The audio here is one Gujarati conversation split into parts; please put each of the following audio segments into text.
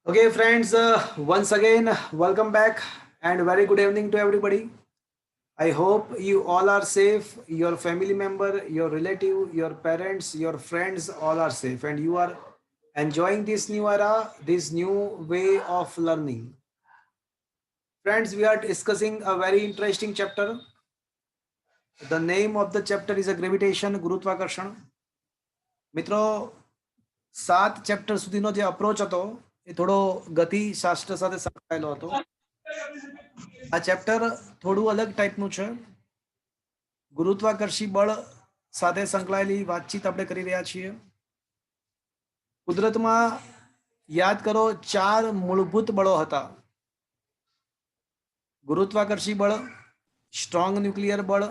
Okay, friends, once again, welcome back and very good evening to everybody. I hope you all are safe, your family member, your relative, your parents, your friends, all are safe, and you are enjoying this new era, this new way of learning. Friends, we are discussing a very interesting chapter. The name of the chapter is a gravitation, ગુરુત્વાકર્ષણ. મિત્રો, 7 ચેપ્ટર સુધીનો જે અપ્રોચ હતો એ થોડો ગતિ શાસ્ત્ર સાથે સંકળાયેલો હતો. આ ચેપ્ટર થોડું અલગ ટાઈપનું છે. ગુરુત્વાકર્ષી બળ સાથે સંકળાયેલી વાતચીત આપણે કરી રહ્યા છીએ. કુદરતમાં યાદ કરો 4 મૂળભૂત બળો હતા. ગુરુત્વાકર્ષી બળ, સ્ટ્રોંગ ન્યુક્લિયર બળ,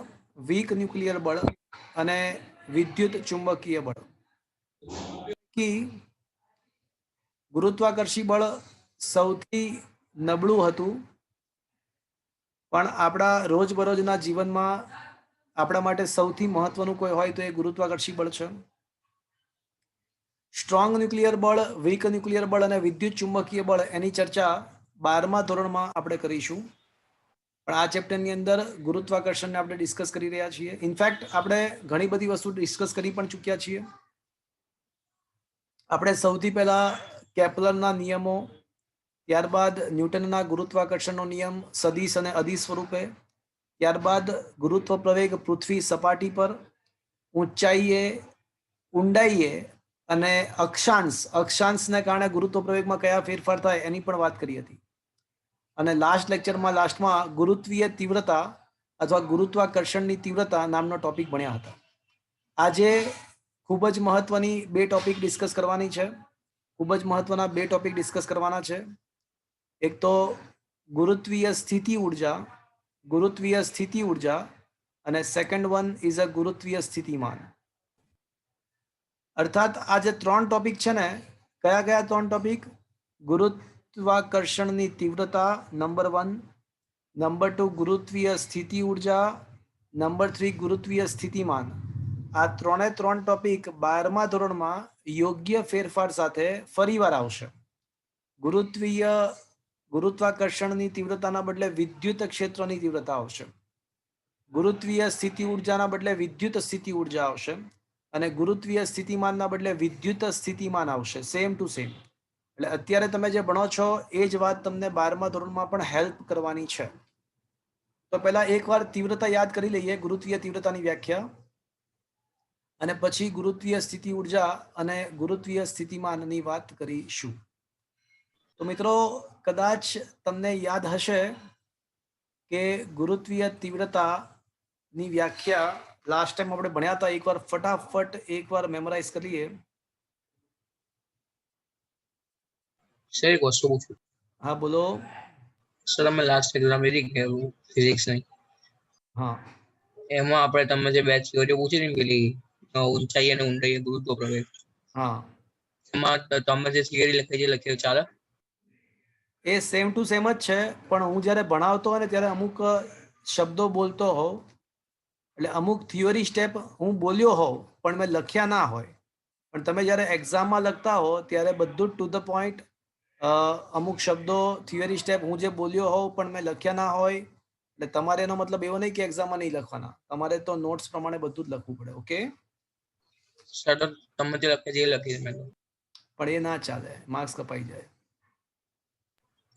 વીક ન્યુક્લિયર બળ અને વિદ્યુત ચુંબકીય બળ. ગુરુત્વાકર્ષી બળ સૌથી નબળું હતું, પણ આપણા રોજબરોજના જીવનમાં આપણા માટે સૌથી મહત્વનું કોઈ હોય તો એ ગુરુત્વાકર્ષી બળ છે. સ્ટ્રોંગ ન્યુક્લિયર બળ, વીક ન્યુક્લિયર બળ અને વિદ્યુત ચુંબકીય બળ એની ચર્ચા 12મા ધોરણમાં આપણે કરીશું. પણ આ ચેપ્ટરની અંદર ગુરુત્વાકર્ષણને આપણે ડિસ્કસ કરી રહ્યા છીએ. ઇનફેક્ટ આપણે ઘણી બધી વસ્તુ ડિસ્કસ કરી પણ ચૂક્યા છીએ. આપણે સૌથી પહેલા કેપ્લરના નિયમો, ત્યારબાદ ન્યૂટનના ગુરુત્વાકર્ષણનો નિયમ સદિશ અને અદિશ સ્વરૂપે, ત્યારબાદ ગુરુત્વ પ્રવેગ પૃથ્વી સપાટી પર, ઊંચાઈએ, ઊંડાઈએ અને અક્ષાંશને કારણે ગુરુત્વ પ્રવેગમાં કયા ફેરફાર થાય એની પણ વાત કરી હતી. અને લાસ્ટમાં ગુરુત્વીય તીવ્રતા અથવા ગુરુત્વાકર્ષણની તીવ્રતા નામનો ટોપિક ભણ્યા હતા. આજે ખૂબ જ મહત્વની 2 ટોપિક ડિસ્કસ કરવાની છે. ખૂબ જ મહત્વના 2 ટોપિક ડિસ્કસ કરવાના છે. એક તો ગુરુત્વીય સ્થિતિ ઉર્જા અને સેકન્ડ વન ઇઝ અ ગુરુત્વીય સ્થિતિમાન. અર્થાત આ જે 3 ટોપિક છે ને, કયા 3 ટોપિક? ગુરુત્વાકર્ષણની તીવ્રતા નંબર 1, નંબર 2 ગુરુત્વીય સ્થિતિ ઉર્જા, નંબર 3 ગુરુત્વીય સ્થિતિમાન. આ 3 ટોપિક 12મા ધોરણમાં યોગ્ય ફેરફાર સાથે ફરીવાર આવશે. ગુરુત્વાકર્ષણની તીવ્રતાના બદલે વિદ્યુત ક્ષેત્રની તીવ્રતા આવશે. ગુરુત્વીય સ્થિતિ ઉર્જાના બદલે વિદ્યુત સ્થિતિ ઉર્જા આવશે અને ગુરુત્વીય સ્થિતિમાનના બદલે વિદ્યુત સ્થિતિમાન આવશે. Same to same. એટલે અત્યારે તમે જે ભણો છો એ જ વાત તમને 12મા ધોરણમાં પણ હેલ્પ કરવાની છે. તો પહેલા એકવાર તીવ્રતા યાદ કરી લઈએ, ગુરુત્વીય તીવ્રતાની વ્યાખ્યા, અને પછી ગુરુત્વીય સ્થિતિ ઉર્જા અને ગુરુત્વીય સ્થિતિમાનની વાત કરીશું. તો મિત્રો, કદાચ તમને યાદ હશે કે ગુરુત્વીય તીવ્રતાની વ્યાખ્યા લાસ્ટ ટાઈમ આપણે ભણ્યા હતા. એકવાર ફટાફટ એકવાર મેમરાઇઝ કરી લઈએ. સર એક વસ્તુ પૂછું? હા બોલો. સર અમે લાસ્ટ એક્ઝામ લીધી કે ફિઝિક્સની, હા, એમાં આપણે તમે જે 2 થિયરીઓ પૂછી ને, પેલી ઊંચાઈ અને ઊંડાઈ ગુરુત્વ પ્રવેગ, હા, એમાં તમે જે થિયરી લખી ચાલે? એ સેમ ટુ સેમ જ છે, પણ હું જ્યારે ભણાવતો હોય ને ત્યારે અમુક શબ્દો બોલતો હોઉં, એટલે અમુક થિયરી સ્ટેપ હું બોલ્યો હોઉં પણ મેં લખ્યા ના હોય. પણ તમે જ્યારે એક્ઝામમાં લખતા હો ત્યારે બધું જ ટુ ધ પોઈન્ટ, અમુક શબ્દો થિયરી સ્ટેપ હું જે બોલ્યો હોઉં પણ મેં લખ્યા ના હોય. એટલે તમારે એનો મતલબ એવો નહીં કે એક્ઝામમાં નહીં લખવાના, તમારે તો નોટ્સ પ્રમાણે બધું જ લખવું પડે. ઓકે સર, તો તમે જે લખી મેં, પણ એ ના ચાલે, માર્ક્સ કપાઈ જાય.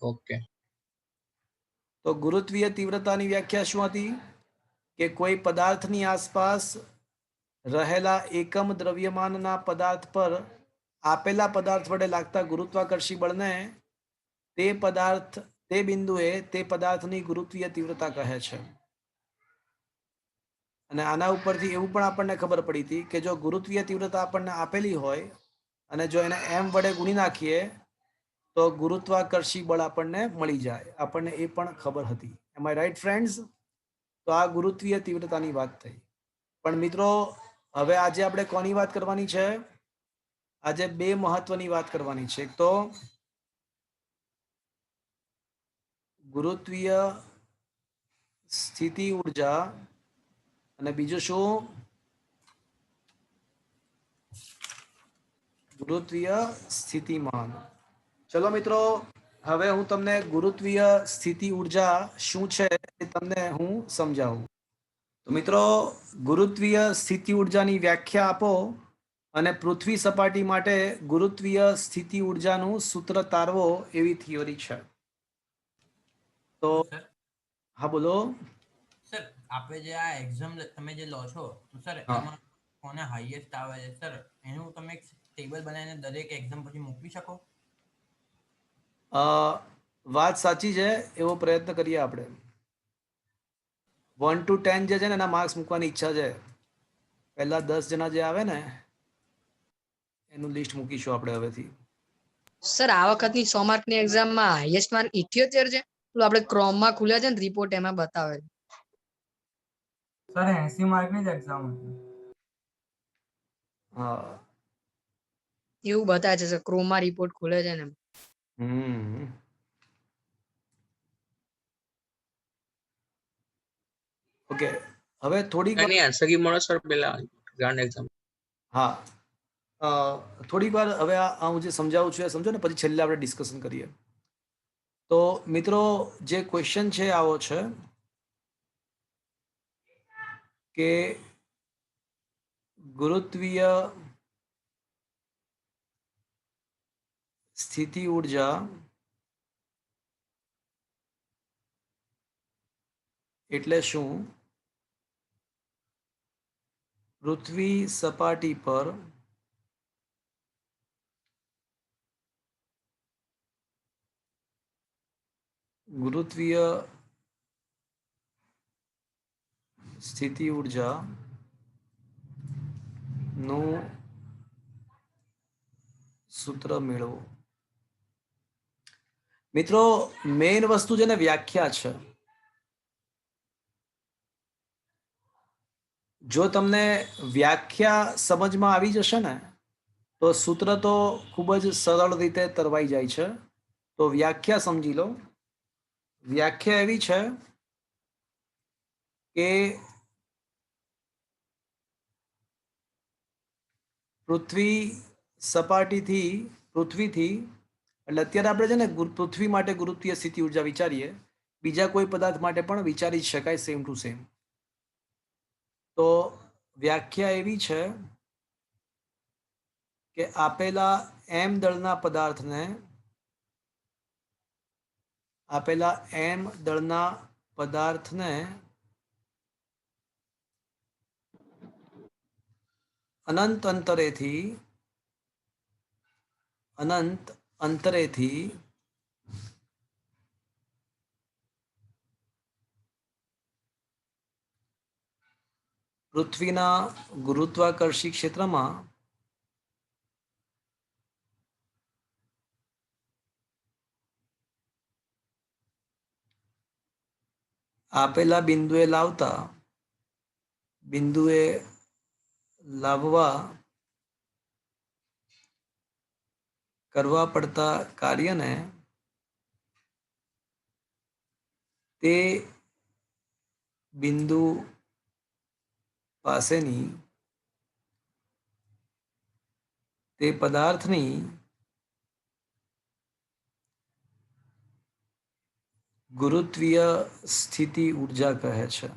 ઓકે. તો ગુરુત્વીય તીવ્રતાની વ્યાખ્યા શું હતી? કે કોઈ પદાર્થની આસપાસ રહેલા એકમ દ્રવ્યમાનના પદાર્થ પર આપેલા પદાર્થ વડે લાગતા ગુરુત્વાકર્ષી બળને તે બિંદુએ તે પદાર્થની ગુરુત્વીય તીવ્રતા કહે છે. અને આના ઉપરથી એવું પણ આપણને ખબર પડી હતી કે જો ગુરુત્વીય તીવ્રતા આપણને આપેલી હોય અને જો એને m વડે ગુણી નાખીએ તો ગુરુત્વાકર્ષી બળ આપણને મળી જાય. આપણને એ પણ ખબર હતી. એમ આઈ રાઈટ ફ્રેન્ડ્સ? તો આ ગુરુત્વીય તીવ્રતાની વાત થઈ. પણ મિત્રો, હવે આજે આપણે કોની વાત કરવાની છે? આજે 2 મહત્વની વાત કરવાની છે. એક તો ગુરુત્વીય સ્થિતિ ઉર્જા અને બીજું શું? ગુરુત્વીય સ્થિતિમાન. ચલો મિત્રો, હવે હું તમને ગુરુત્વીય સ્થિતિ ઉર્જા શું છે એ તમને હું સમજાવું. તો મિત્રો, ગુરુત્વીય સ્થિતિ ઉર્જાની વ્યાખ્યા આપો અને પૃથ્વી સપાટી માટે ગુરુત્વીય સ્થિતિ ઉર્જાનું સૂત્ર તારવો એવી થિયરી છે. તો સર હા બોલો. સર આપણે જે આ એક્ઝામ તમે જે લો છો તો સર હા. એમાં કોને હાઈએસ્ટ આવે છે સર એનું તમે એક ટેબલ બનાવીને દરેક એક્ઝામ પછી મોકલી શકો? વાત સાચી છે, એવો પ્રયત્ન કરીએ આપણે. 1 to 10 જે છે ને એના માર્ક્સ મૂકવાની ઈચ્છા છે. પહેલા 10 જણા જે આવે ને એનું લિસ્ટ મૂકીશું આપણે હવેથી. સર આ વખતની 100 માર્કની એક્ઝામમાં હાઈએસ્ટ માર્ક 78 છે. પેલું આપણે ક્રોમમાં ખુલ્યા છે ને રિપોર્ટ એમાં બતાવે છે. સર 80 માર્કની જ એક્ઝામ હતી. હા. એવું બતાવે છે સર, ક્રોમમાં રિપોર્ટ ખુલે છે ને. ઓકે, હવે થોડીક એની આન્સર કી મળે સર પેલા ગ્રાન્ડ એક્ઝામ. હા, થોડીક વાર હવે આ હું જે સમજાવું છું એ સમજો ને, પછી છેલ્લે આપણે ડિસ્કશન કરીએ. તો મિત્રો, જે ક્વેશ્ચન છે આવો છે કે ગુરુત્વીય સ્થિતિ ઉર્જા એટલે શું? પૃથ્વી સપાટી પર ગુરુત્વીય સ્થિતિ ઉર્જા નું સૂત્ર મેળવો. મિત્રો, મેઇન વસ્તુ છે ને વ્યાખ્યા છે. જો તમને વ્યાખ્યા સમજમાં આવી જશે ને તો સૂત્ર તો ખૂબ જ સરળ રીતે તરવાઈ જાય છે. તો વ્યાખ્યા સમજી લો. વ્યાખ્યા એવી છે કે પૃથ્વીથી એટલે અત્યારે આપણે છે ને પૃથ્વી માટે ગુરુત્વીય સ્થિતિ ઉર્જા વિચારીએ, બીજા કોઈ પદાર્થ માટે પણ વિચારી શકાય સેમ ટુ સેમ. તો વ્યાખ્યા એવી છે કે આપેલા m દળના પદાર્થને અનંત અંતરેથી પૃથ્વીના ગુરુત્વાકર્ષી ક્ષેત્રમાં આપેલા બિંદુએ લાવવા કરવા પડતા કાર્યને તે બિંદુ પાસેની તે પદાર્થની ગુરુત્વીય સ્થિતિ ઉર્જા કહે છે.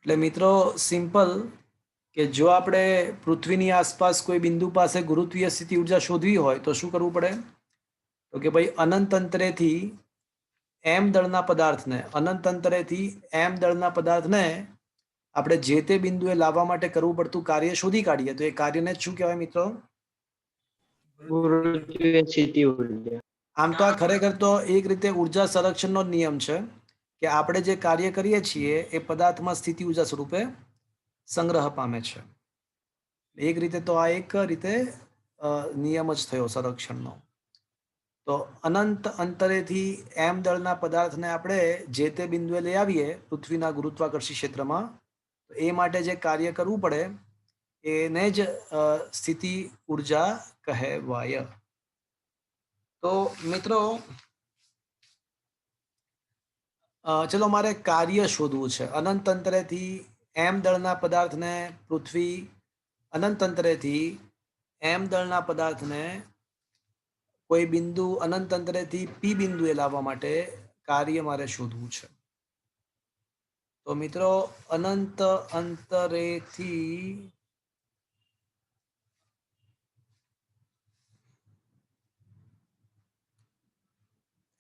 એટલે મિત્રો, સિમ્પલ કે જો આપણે પૃથ્વીની આસપાસ કોઈ બિંદુ પાસે ગુરુત્વીય સ્થિતિ ઉર્જા શોધવી હોય તો શું કરવું પડે? તો કે ભાઈ અનંત અંતરેથી m દળના પદાર્થને આપણે જે તે બિંદુએ લાવવા માટે કરવું પડતું કાર્ય શોધી કાઢીએ તો એ કાર્યને શું કહેવાય મિત્રો? ગુરુત્વીય સ્થિતિ ઉર્જા. આમ તો આ ખરેખર તો એક રીતે ઉર્જા સંરક્ષણનો જ નિયમ છે કે આપણે જે કાર્ય કરીએ છીએ એ પદાર્થમાં સ્થિતિ ઉર્જા સ્વરૂપે સંગ્રહ પામે છે. એક રીતે તો આ એક રીતે નિયમ જ થયો સંરક્ષણનો. તો અનંત અંતરેથી m દળના પદાર્થને આપણે જે તે બિંદુએ લઈ આવીએ પૃથ્વીના ગુરુત્વાકર્ષી ક્ષેત્રમાં, તો એ માટે જે કાર્ય કરવું પડે એને જ સ્થિતિ ઉર્જા કહેવાય. તો મિત્રો, ચલો મારે કાર્ય શોધવું છે. અનંત અંતરેથી m દળના પદાર્થને પૃથ્વી અનંત અંતરેથી એમ દળના પદાર્થને કોઈ બિંદુ અનંત અંતરેથી પી બિંદુએ લાવવા માટે કાર્ય મારે શોધવું છે. તો મિત્રો અનંત અંતરેથી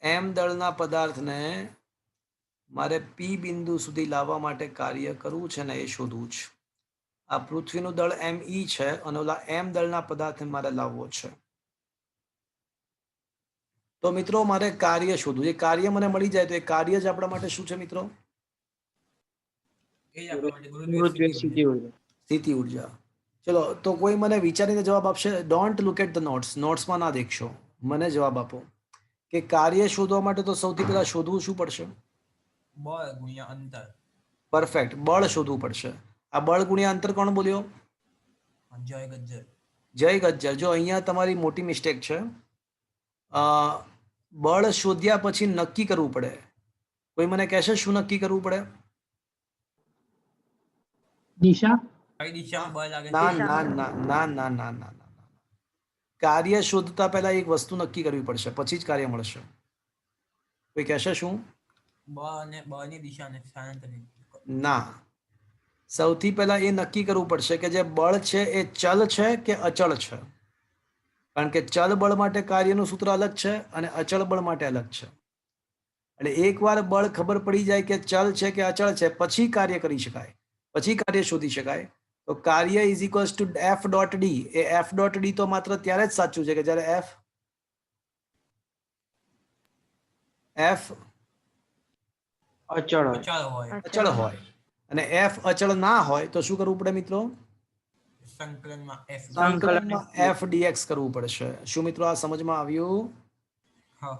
એમ દળના પદાર્થને મારે પી બિંદુ સુધી લાવવા માટે કાર્ય કરવું છે ને એ શોધવું છે. આ પૃથ્વીનું દળ ME છે અને ઓલા એમ દળના પદાર્થને મારે લાવવો છે. તો મિત્રો મારે કાર્ય શોધવું. એ કાર્ય મને મળી જાય તો એ કાર્ય જ આપણા માટે શું છે મિત્રો? એ જ આપણા માટે ગુરુત્વીય ગુરુત્વીય સ્થિતિ ઉર્જા. સ્થિતિ ઉર્જા. ચલો તો કોઈ મને વિચારીને જવાબ આપશે? Don't look at the notes. નોટ્સમાં ના દેખશો, મને જવાબ આપો કે કાર્ય શોધવા માટે તો સૌથી પહેલા શોધવું શું પડશે? બળ ગુણ્યા અંતર. પરફેક્ટ, બળ શોધવું પડશે. આ બળ ગુણ્યા અંતર કોણ બોલ્યો? જય ગજ્જર. જય ગજ્જર. જો અહીંયા તમારી મોટી મિસ્ટેક છે. બળ શોધ્યા પછી નક્કી કરવું પડે. કોઈ મને કહેશે શું નક્કી કરવું પડે? દિશા. કઈ દિશામાં બળ લાગે ના છે? ના ના ના ના ના ના ના. કાર્ય શોધતા પહેલા એક વસ્તુ નક્કી કરવી પડશે, પછી જ કાર્ય મળશે. કોઈ કહેશે શું? બળ અને બળની દિશાને સ્થાનાંતરિત. ના, સૌથી પહેલા એ નક્કી કરવું પડશે કે જે બળ છે એ ચલ છે કે અચળ છે. કારણ કે ચલ બળ માટે કાર્યનું સૂત્ર અલગ છે અને અચળ બળ માટે અલગ છે. એટલે એકવાર બળ ખબર પડી જાય કે ચલ છે કે અચળ છે, પછી કાર્ય કરી શકાય, પછી કાર્ય શોધી શકાય. તો કાર્ય is equals to F dot D. A F dot D તો માત્ર ત્યારે જ સાચું છે કે જ્યારે એફ અચળ હોય. અચળ હોય. અચળ હોય. અને એફ અચળ ના હોય તો શું કરવું પડે મિત્રો? સંકલનમાં f. સંકલનમાં એફ ડીએક્સ કરવું પડશે. શું મિત્રો આ સમજમાં આવ્યું? હા.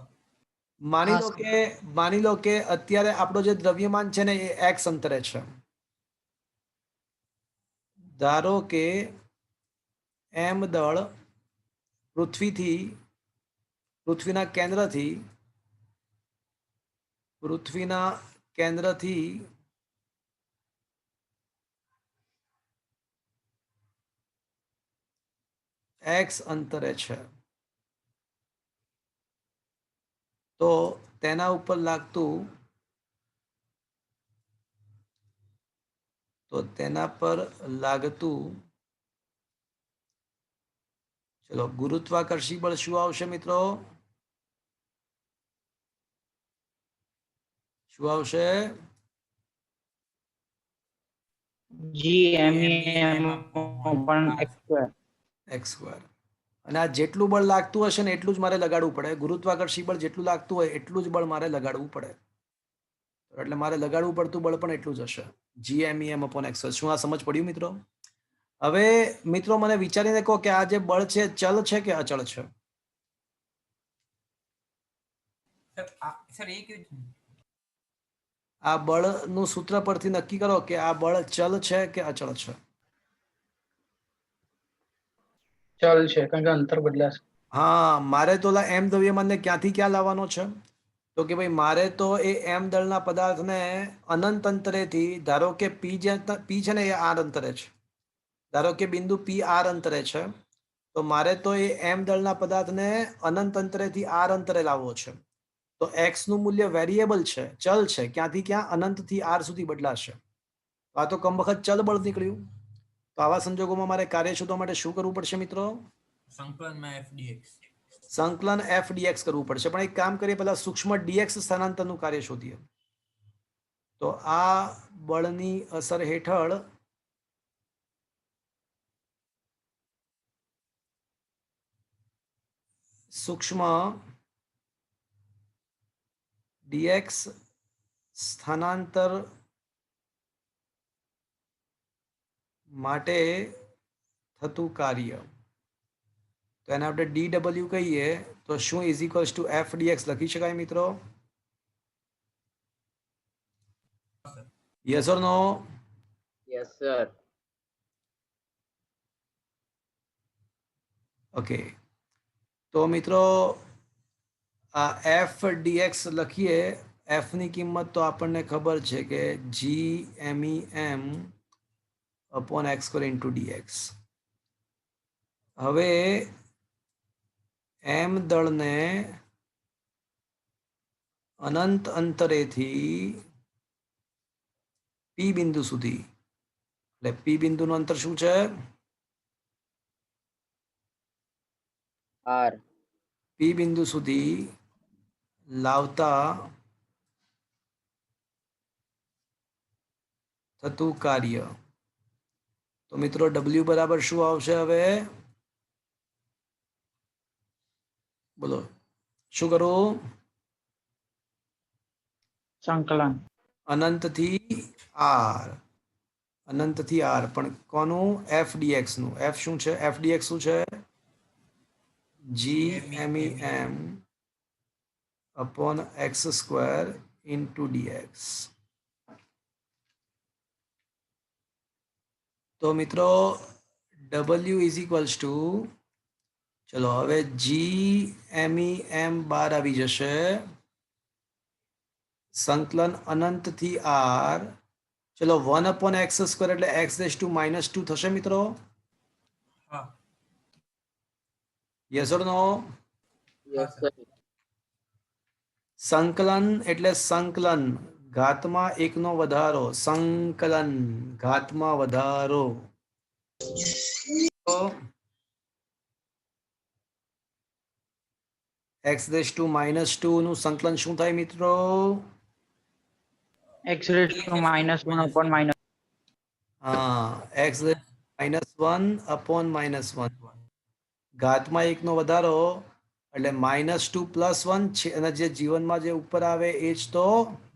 માની લો કે અત્યારે આપણો જે દ્રવ્યમાન છે ને એ એક્સ અંતરે છે. ધારો કે એમ દળ પૃથ્વીના કેન્દ્રથી એક્સ અંતરે છે. તો તેના ઉપર લાગતું ચલો ગુરુત્વાકર્ષી બળ શું આવશે મિત્રો? શું આવશે? GMEM upon x square. x square. અને આ જેટલું બળ લાગતું હશે ને એટલું જ મારે લગાડવું પડે. ગુરુત્વાકર્ષી બળ જેટલું લાગતું હોય એટલું જ બળ મારે લગાડવું પડે. એટલે મારે લગાડવું પડતું બળ પણ એટલું જ હશે. GMEM upon x. શું આ સમજ પડ્યું મિત્રો? હવે મિત્રો મને વિચારીને કહો કે આ જે બળ છે ચલ છે કે અચળ છે? સર એ કેવું? આ બળનું સૂત્ર પરથી નક્કી કરો કે આ બળ ચલ છે કે અચળ છે. ચલ છે કારણ કે અંતર બદલાશે. હા, મારે તો એમ દ્રવ્યમાનને ક્યાંથી ક્યાં લાવવાનો છે? તો કે ભાઈ મારે તો એ એમ દળના પદાર્થને અનંત અંતરેથી, ધારો કે પી છે ને એ આર અંતરે છે, ધારો કે બિંદુ પી આર અંતરે છે, તો મારે તો એ એમ દળના પદાર્થને અનંત અંતરેથી આર અંતરે લાવવો છે. તો એક્સ નું મૂલ્ય વેરિયેબલ છે, ચલ છે, ક્યાંથી ક્યાં અનંતથી આર સુધી બદલાશે. આ તો કમ વખત ચલ બળ નીકળ્યું. તો આવા સંજોગોમાં મારે કાર્ય શોધવા માટે શું કરવું પડશે મિત્રો? સંકલનમાં f dx. સંકલન એફ ડીએક્સ કરવું પડશે. પણ એક કામ કરીએ, પહેલા સૂક્ષ્મ ડીએક્સ સ્થાનાંતરનું કાર્ય શોધીએ. તો આ બળની અસર હેઠળ સૂક્ષ્મ ડીએક્સ સ્થાનાંતર માટે થતું કાર્ય, તો એને આપણે DW કહીએ. તો શું is equals to f dx લખી શકાય મિત્રો? Yes or no? Yes sir. Okay, તો મિત્રો આ એફ ડીએક્સ લખીએ. એફ ની કિંમત તો આપણને ખબર છે કે GMEM upon x square into dx. હવે એમ દળને અનંત અંતરેથી પી બિંદુ સુધી, એટલે પી બિંદુનું અંતર શું છે? R. પી બિંદુ સુધી લાવતા થતું કાર્ય. તો મિત્રો W બરાબર શું આવશે હવે? બોલો શું કરું? સંકલન. અનંતથી R, અનંતથી R, પણ કોનું? f dx નું. f શું છે? f dx શું છે? g_m_e_m upon x square into dx. તો મિત્રો W is equals to, ચલો હવે g_m_e_m બહાર આવી જશે, સંકલન અનંતથી R, ચલો 1/x² એટલે x⁻² થશે મિત્રો? હા yes or no? Yes, sir. સંકલન એટલે સંકલન, ઘાતમાં એકનો વધારો, સંકલન ઘાતમાં વધારો. તો x⁻² નું સંકલન શું થાય મિત્રો? x⁻1/-1. હા, x⁻1/-1, ઘાતમાં એકનો વધારો એટલે -2 + 1 છે, અને જે જીવનમાં જે ઉપર આવે એ જ તો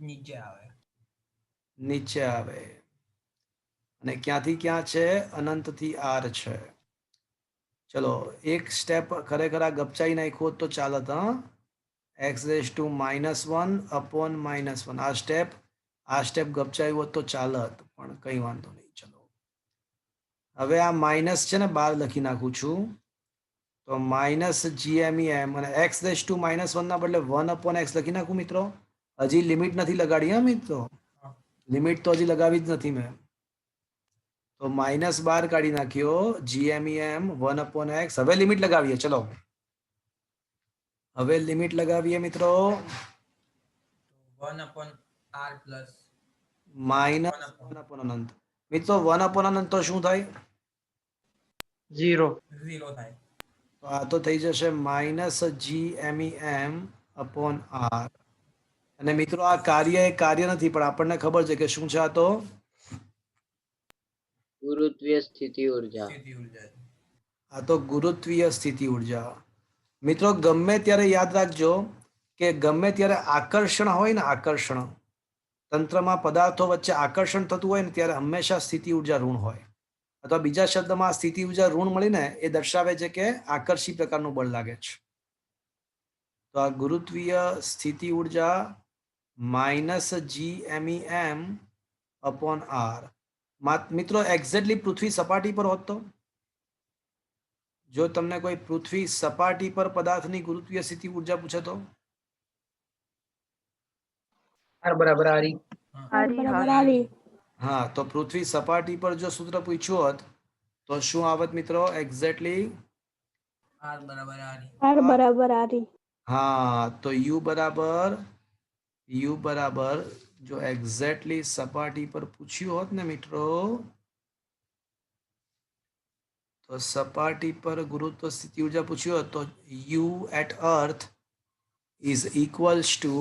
નીચે આવે. નીચે આવે. અને ક્યાંથી ક્યાં છે? અનંતથી R છે. ચલો એક સ્ટેપ ખરેખર આ ગપચાઈ નાખ્યું હોત તો ચાલત. હા, x⁻1/-1, આ સ્ટેપ ગપચાયું હોત તો ચાલત, પણ કઈ વાંધો નહીં. ચલો હવે આ માઇનસ છે ને બહાર લખી નાખું છું, તો -g_m_e_m અને x⁻1 ના બદલે 1/x લખી નાખું મિત્રો. હજી લિમિટ નથી લગાડી. હા મિત્રો, લિમિટ તો હજી લગાવી જ નથી મેં. તો માઇનસ બહાર કાઢી નાખ્યો, g_m_e_m 1/x. હવે લિમિટ લગાવીએ. ચલો હવે લિમિટ લગાવીએ મિત્રો. 1/r plus -1/અનંત. મિત્રો 1/અનંત તો શું થાય? 0. 0 થાય. તો આ તો થઈ જશે -g_m_e_m/r. અને મિત્રો આ કાર્ય એ કાર્ય નથી, પણ આપણને ખબર છે કે શું છે આ તો? ગુરુત્વીય સ્થિતિ ઊર્જા. સ્થિતિ ઉર્જા છે. આ તો ગુરુત્વીય સ્થિતિ ઉર્જા. મિત્રો ગમે ત્યારે યાદ રાખજો કે ગમે ત્યારે આકર્ષણ હોય ને, આકર્ષણ તંત્રમાં પદાર્થો વચ્ચે આકર્ષણ થતું હોય ને, ત્યારે હંમેશા સ્થિતિ ઉર્જા ઋણ હોય. અથવા બીજા શબ્દમાં સ્થિતિ ઉર્જા ઋણ મળીને એ દર્શાવે છે કે આકર્ષી પ્રકારનું બળ લાગે છે. તો આ ગુરુત્વીય સ્થિતિ ઉર્જા -g_m_e_m/r. મિત્રો એક્ઝેક્ટલી પૃથ્વી સપાટી પર હોત તો, જો તમને કોઈ પૃથ્વી સપાટી પર પદાર્થની ગુરુત્વીય સ્થિતિ ઉર્જા પૂછે તો? R બરાબર RE. હા, તો પૃથ્વી સપાટી પર જો સૂત્ર પૂછ્યું હોત તો શું આવત મિત્રો? એક્ઝેક્ટલી r બરાબર r. હા, તો u બરાબર જો એક્ઝેક્ટલી સપાટી પર પૂછ્યું હોત ને મિત્રો, તો સપાટી પર ગુરુત્વ સ્થિતિ ઉર્જા પૂછ્યું હોત તો u at earth is equals to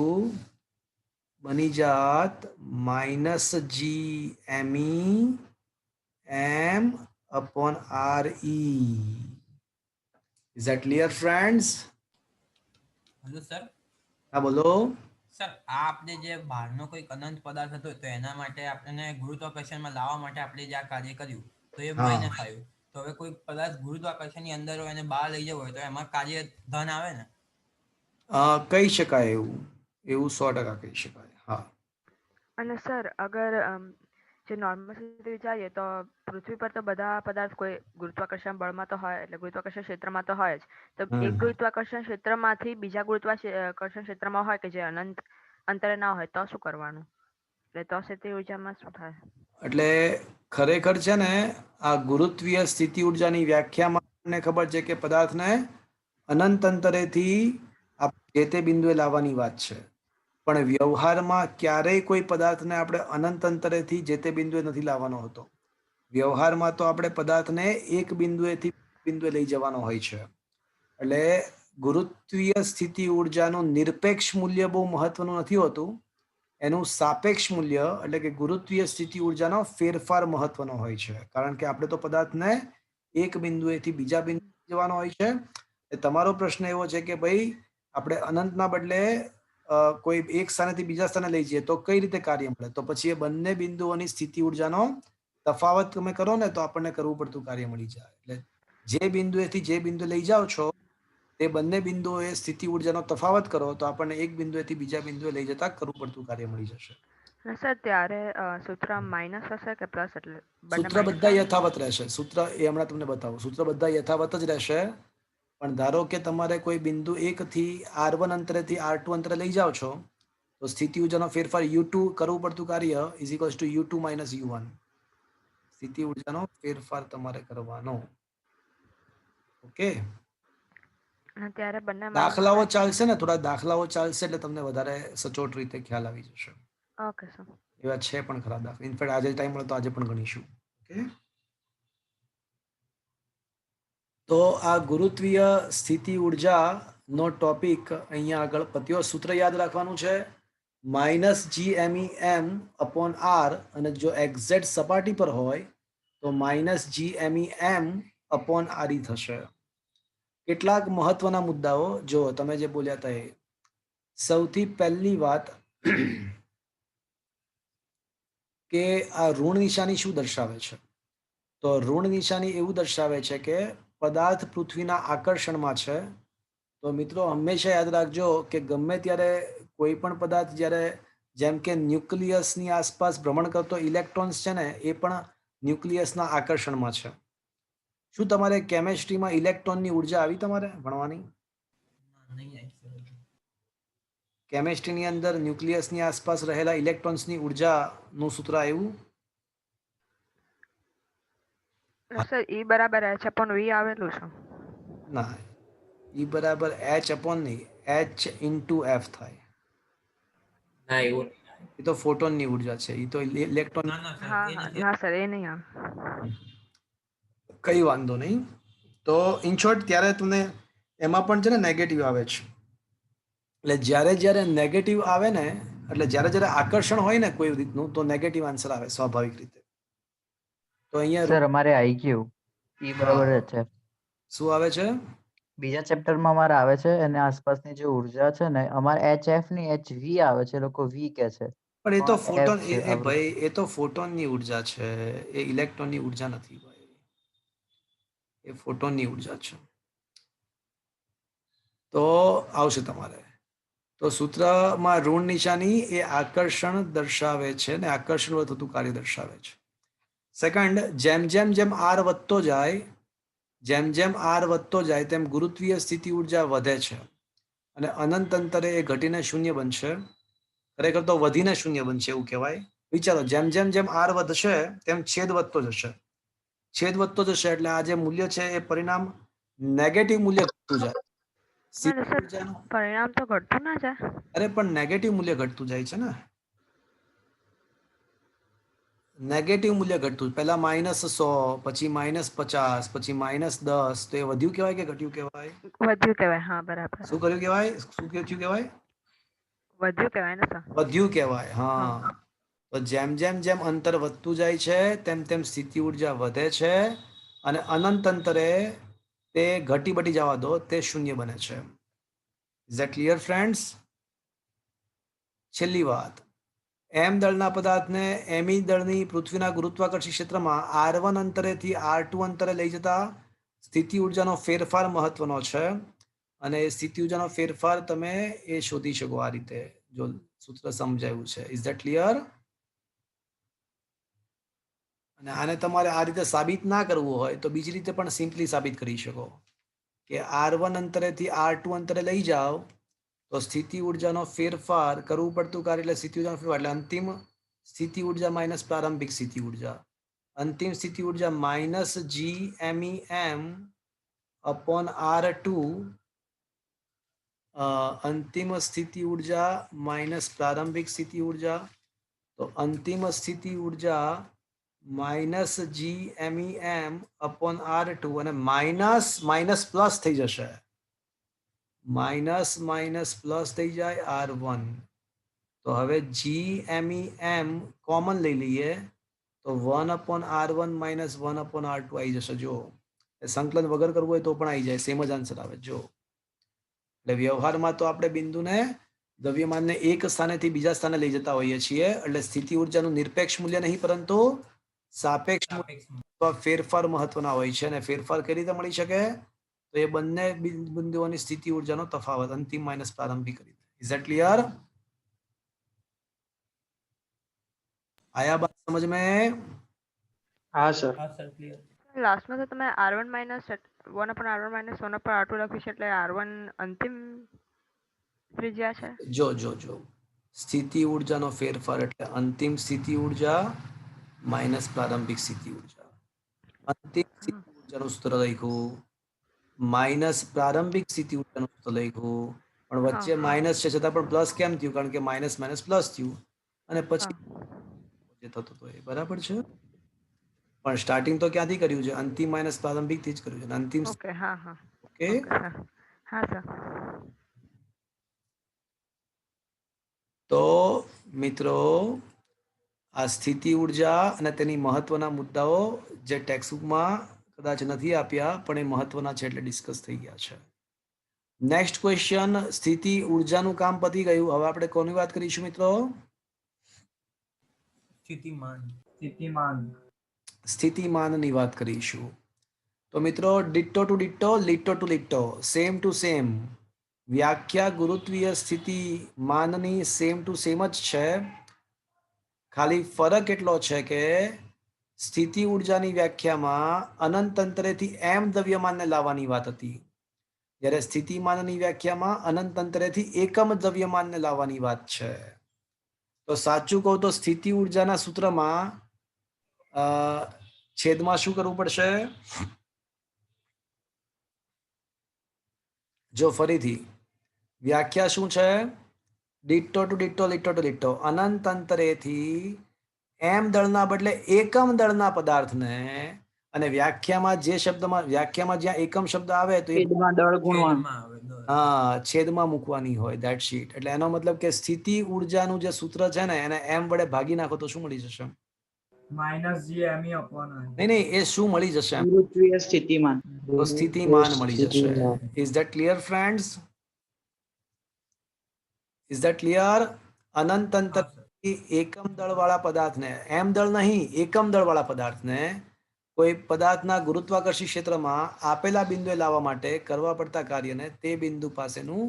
બની જાત -g_m_e_m/re. Is that clear friends? Hello sir. હા બોલો. સર આ આપણે જે બહારનો કોઈ અનંત પદાર્થ હતો તો એના માટે આપણે ગુરુત્વાકર્ષણમાં લાવવા માટે આપણે જે આ કાર્ય કર્યું તો એ હા. માઇનસ આવ્યું. તો હવે કોઈ પદાર્થ ગુરુત્વાકર્ષણની અંદર હોય અને બહાર લઈ જવો હોય તો એમાં કાર્ય ધન આવે ને? કહી શકાય, એવું 100% કહી શકાય. હા, અને સર અગર જે નોર્મલ રીતે વિચારીએ તો પૃથ્વી પર તો બધા પદાર્થ કોઈ ગુરુત્વાકર્ષણ બળમાં તો હોય, એટલે ગુરુત્વાકર્ષણ ક્ષેત્રમાં તો હોય જ. તો એક ગુરુત્વાકર્ષણ ક્ષેત્રમાંથી બીજા ગુરુત્વાકર્ષણ ક્ષેત્રમાં હોય કે જે અનંત અંતરે ના હોય તો શું કરવાનું? એટલે તો સ્થિતિ ઉર્જામાં શું થાય? એટલે ખરેખર છે ને આ ગુરુત્વીય સ્થિતિ ઉર્જાની વ્યાખ્યામાં આપણને ખબર છે કે પદાર્થને અનંત અંતરેથી જે તે બિંદુએ લાવવાની વાત છે, પણ વ્યવહારમાં ક્યારેય કોઈ પદાર્થને આપણે અનંત અંતરેથી જે તે બિંદુએ નથી લાવવાનો હોતો. વ્યવહારમાં તો આપણે પદાર્થને એક બિંદુએથી બિંદુએ લઈ જવાનો હોય છે. એટલે ગુરુત્વીય સ્થિતિ ઉર્જાનું નિરપેક્ષ મૂલ્ય બહુ મહત્વનું નથી હોતું, એનું સાપેક્ષ મૂલ્ય એટલે કે ગુરુત્વીય સ્થિતિ ઉર્જાનો ફેરફાર મહત્વનો હોય છે. કારણ કે આપણે તો પદાર્થને એક બિંદુએથી બીજા બિંદુ જવાનો હોય છે. તમારો પ્રશ્ન એવો છે કે ભાઈ આપણે અનંતના બદલે કોઈ એક સ્થાનેથી બીજા સ્થાને લઈ જઈએ તો કઈ રીતે કાર્ય મળે? તો પછી એ બંને બિંદુઓની સ્થિતિ ઉર્જાનો તફાવત તમે કરો ને તો આપણને કરવું પડતું કાર્ય મળી જાય. એટલે જે બિંદુએથી જે બિંદુ લઈ જાઓ છો તે બંને બિંદુઓએ સ્થિતિ ઉર્જાનો તફાવત કરો તો આપણને એક બિંદુએથી બીજા બિંદુએ લઈ જતા કરવું પડતું કાર્ય મળી જશે. અને સર ત્યારે સૂત્ર માઇનસ હશે કે પ્લસ? એટલે બંને સૂત્ર minus બધા આવે? યથાવત રહેશે. સૂત્ર એ હમણાં તમને બતાવું. સૂત્ર બધા યથાવત જ રહેશે, પણ ધારો કે તમારે કોઈ બિંદુ 1 થી R1 અંતરેથી R2 અંતરે લઈ જાઓ છો તો સ્થિતિ ઉર્જાનો ફેરફાર U2 કરવું પડતું કાર્ય is equals two U2 minus U1. સ્થિતિ ઉર્જાનો ફેરફાર તમારે કરવાનો. ઓકે, અને ત્યારે બંને દાખલાઓ ચાલશે ને, થોડા દાખલાઓ ચાલશે એટલે તમને વધારે સચોટ રીતે ખ્યાલ આવી જશે. Okay sir. એવા છે પણ ખરા દાખલા. ઇનફેક્ટ આજે ટાઈમ મળે તો આજે પણ ગણીશું. ઓકે, તો આ ગુરુત્વીય સ્થિતિ ઉર્જાનો ટોપિક અહીંયા આગળ પત્યો. સૂત્ર યાદ રાખવાનું છે -GMEM/R, અને જો એક્ઝેક્ટ સપાટી પર હોય તો -GMEM/RE થશે. કેટલાક મહત્વના મુદ્દાઓ જો તમે જે બોલ્યા હતા એ. સૌથી પહેલી વાત કે આ ઋણ નિશાની શું દર્શાવે છે? તો ઋણ નિશાની એવું દર્શાવે છે કે પદાર્થ પૃથ્વીના આકર્ષણમાં છે. તો મિત્રો હંમેશા યાદ રાખજો કે ગમે ત્યારે કોઈ પણ પદાર્થ જ્યારે જેમ કે ન્યુક્લિયસની આસપાસ ભ્રમણ કરતો ઇલેક્ટ્રોન્સ છે ને એ પણ ન્યુક્લિયસના આકર્ષણમાં છે. શું તમારે કેમેસ્ટ્રીમાં ઇલેક્ટ્રોનની ઉર્જા આવી તમારે ભણવાની? કેમેસ્ટ્રીની અંદર ન્યુક્લિયસની આસપાસ રહેલા ઇલેક્ટ્રોન્સની ઉર્જાનું સૂત્ર આવ્યું? સર E બરાબર H/V આવેલું છે. ના, E બરાબર H/, H/F થાય. ના એવું એ તો ફોટોનની ઉર્જા છે. એ તો ઇલેક્ટ્રોન. ના ના સર હા એ હા નથી. ના સર એ નહીં આવે. કઈ વાંધો નહીં. તો ઇન શોર્ટ ત્યારે તમને એમાં પણ છે ને નેગેટિવ આવે છે. એટલે જ્યારે જ્યારે નેગેટિવ આવે ને એટલે જ્યારે જ્યારે આકર્ષણ હોય ને કોઈ રીતનું તો નેગેટિવ આન્સર આવે સ્વાભાવિક રીતે. તો અહીંયા સર અમારે આવી ગયું. ઈ બરાબર જ છે. શું આવે છે? બીજા ચેપ્ટરમાં અમારે આવે છે એની આસપાસની જે ઉર્જા છે ને અમારે HF ની HV આવે છે, લોકો V કે છે. પણ એ તો F ફોટોન છે એ ભાઈ એ તો ફોટોનની ઉર્જા છે, એ ઇલેક્ટ્રોનની ઉર્જા નથી ભાઈ. એ ફોટોનની ઉર્જા છે. તો આવશે તમારે. તો સૂત્રમાં ઋણ નિશાની એ આકર્ષણ દર્શાવે છે ને આકર્ષણ વડે થતું કાર્ય દર્શાવે છે. સેકન્ડ, જેમ જેમ જેમ R વધતો જાય તેમ ગુરુત્વીય સ્થિતિ ઉર્જા વધે છે અને અનંત અંતરે એ ઘટીને શૂન્ય બનશે. ખરેખર તો વધીને શૂન્ય બનશે એવું કહેવાય. વિચારો, જેમ જેમ જેમ R વધશે તેમ છેદ વધતો જશે. છેદ વધતો જશે એટલે આ જે મૂલ્ય છે એ પરિણામ નેગેટિવ મૂલ્ય ઘટતું જાય. સ્થિતિ સર ઉર્જાનું પરિણામ તો ઘટતું ના જાય? અરે પણ નેગેટિવ મૂલ્ય ઘટતું જાય છે ને. નેગેટિવ મૂલ્ય ઘટતું, પહેલા -100, પછી -50, પછી -10. તો એ વધ્યું કહેવાય કે ઘટ્યું કહેવાય? વધ્યું કહેવાય. હા બરાબર. શું કર્યું કહેવાય? શું થયું કહેવાય? વધ્યું કહેવાય ને સર? વધ્યું કહેવાય. હા. તો જેમ જેમ જેમ અંતર વધતું જાય છે તેમ તેમ સ્થિતિ ઉર્જા વધે છે અને અનંત અંતરે તે ઘટી બટી જવા દો તે શૂન્ય બને છે. Is that clear friends? છેલ્લી વાત, એમ દળના પદાર્થને એમી દળની પૃથ્વીના ગુરુત્વાકર્ષી ક્ષેત્રમાં R1 અંતરેથી R2 અંતરે લઈ જતા સ્થિતિ ઉર્જાનો ફેરફાર મહત્વનો છે અને એ સ્થિતિ ઉર્જાનો ફેરફાર તમે એ શોધી શકો આ રીતે, જો સૂત્ર સમજાયું છે. Is that clear? અને આને તમારે આ રીતે સાબિત ના કરવું હોય તો બીજી રીતે પણ સિમ્પલી સાબિત કરી શકો કે R1 અંતરેથી R2 અંતરે લઈ જાઓ તો સ્થિતિ ઉર્જાનો ફેરફાર કરવું પડતું કાર્ય એટલે સ્થિતિ ઉર્જાનો ફેરફાર એટલે અંતિમ સ્થિતિ ઉર્જા માઇનસ પ્રારંભિક સ્થિતિ ઉર્જા. અંતિમ સ્થિતિ ઉર્જા -GMEM अपॉन R2 अंतिम स्थिति ऊर्जा माइनस प्रारंभिक स्थिति ऊर्जा, तो अंतिम स्थिति ऊर्जा माइनस GMEM अपॉन R2 અને માઇનસ માઇનસ પ્લસ થઈ જશે, માઇનસ માઇનસ પ્લસ થઈ જાય R1. તો હવે GMEM કોમન લઈ લઈએ તો 1 upon R1 minus 1 upon R2 આવી જશે. જો સંકલન વગર કરવું હોય તો પણ આવી જાય, સેમ જ આન્સર આવે. જો એટલે વ્યવહારમાં તો આપણે બિંદુને દ્રવ્યમાનને એક સ્થાનેથી બીજા સ્થાને લઈ જતા હોઈએ છીએ, એટલે સ્થિતિ ઊર્જાનું નિરપેક્ષ મૂલ્ય નહીં પરંતુ સાપેક્ષ મૂલ્ય ફેરફાર મહત્વના હોય છે. અને ફેરફાર કઈ રીતે મળી શકે? તો એ બંને બિંદુઓની સ્થિતિ ઊર્જાનો તફાવત અંતિમ માઇનસ પ્રારંભિક રીતે. Is that clear? आया बात समझ में? હા સર. લાસ્ટમાં તો તમે R1 minus 1 upon R1 minus 1 upon R2 લખ્યું છે, એટલે R1 અંતિમ ત્રિજ્યા છે. જો જો જો સ્થિતિ ઊર્જાનો ફેરફાર એટલે અંતિમ સ્થિતિ ઊર્જા માઇનસ પ્રારંભિક સ્થિતિ ઊર્જા. અંતિમ સ્થિતિ ઊર્જાનું સૂત્ર લખ્યું, માઇનસ પ્રારંભિક સ્થિતિ ઊર્જાનું સૂત્ર લખ્યું, પણ વચ્ચે માઇનસ છે છતાં પણ પ્લસ કેમ થયું? કારણ કે માઇનસ માઇનસ પ્લસ થયું અને પછી જે થતું હતું એ બરાબર છે. પણ સ્ટાર્ટિંગ તો ક્યાંથી કર્યું છે? અંતિમ માઇનસ પ્રારંભિક થી જ કર્યું છે. અંતિમ ઓકે, હા હા, ઓકે. હા સર. તો મિત્રો આ સ્થિતિ ઊર્જા અને તેની મહત્વના મુદ્દાઓ જે ટેક્સ્ટબુકમાં કદાચ નથી આપ્યા પણ એ મહત્વના છે એટલે ડિસ્કસ થઈ ગયા છે. નેક્સ્ટ ક્વેશ્ચન, સ્થિતિ ઊર્જાનું કામ પતી ગયું. હવે આપણે કોની વાત કરીશું મિત્રો? સ્થિતિમાનની વાત કરીશું. તો મિત્રો ditto to ditto, litto to litto, same to same. વ્યાખ્યા ગુરુત્વીય સ્થિતિમાનની સેમ ટુ સેમ જ છે. ખાલી ફરક એટલો છે કે સ્થિતિ ઊર્જાની વ્યાખ્યામાં અનંત અંતરેથી m દ્રવ્યમાનને લાવવાની વાત હતી, જ્યારે સ્થિતિમાનની વ્યાખ્યામાં અનંત અંતરેથી એકમ દ્રવ્યમાનને લાવવાની વાત છે. તો સાચું કહું તો સ્થિતિ ઊર્જાના સૂત્રમાં છેદમાં શું કરવું પડશે? જો ફરીથી વ્યાખ્યા શું છે? Ditto to ditto, litto to litto. અનંત અંતરેથી m દળના બદલે એકમ દળના પદાર્થને, અને વ્યાખ્યામાં જે શબ્દમાં વ્યાખ્યામાં જ્યાં એકમ શબ્દ આવે તો એ દળ ગુણવાનું. હા છેદમાં મૂકવાની હોય. That sheet. એટલે એનો મતલબ કે સ્થિતિ ઊર્જાનું જે સૂત્ર છે ને એને m વડે ભાગી નાખો તો શું મળી જશે? માઇનસ GME upon નહીં નહીં, એ શું મળી જશે? ગુરુત્વીય સ્થિતિમાન. તો સ્થિતિમાન મળી જશે. Is that clear friends? Is that clear? અનંત અંતર એકમ દળ વાળા પદાર્થને, m દળ નહીં એકમ દળ વાળા પદાર્થને કોઈ પદાર્થના ગુરુત્વાકર્ષી ક્ષેત્રમાં આપેલા બિંદુએ લાવવા માટે કરવા પડતા કાર્યને તે બિંદુ પાસેનું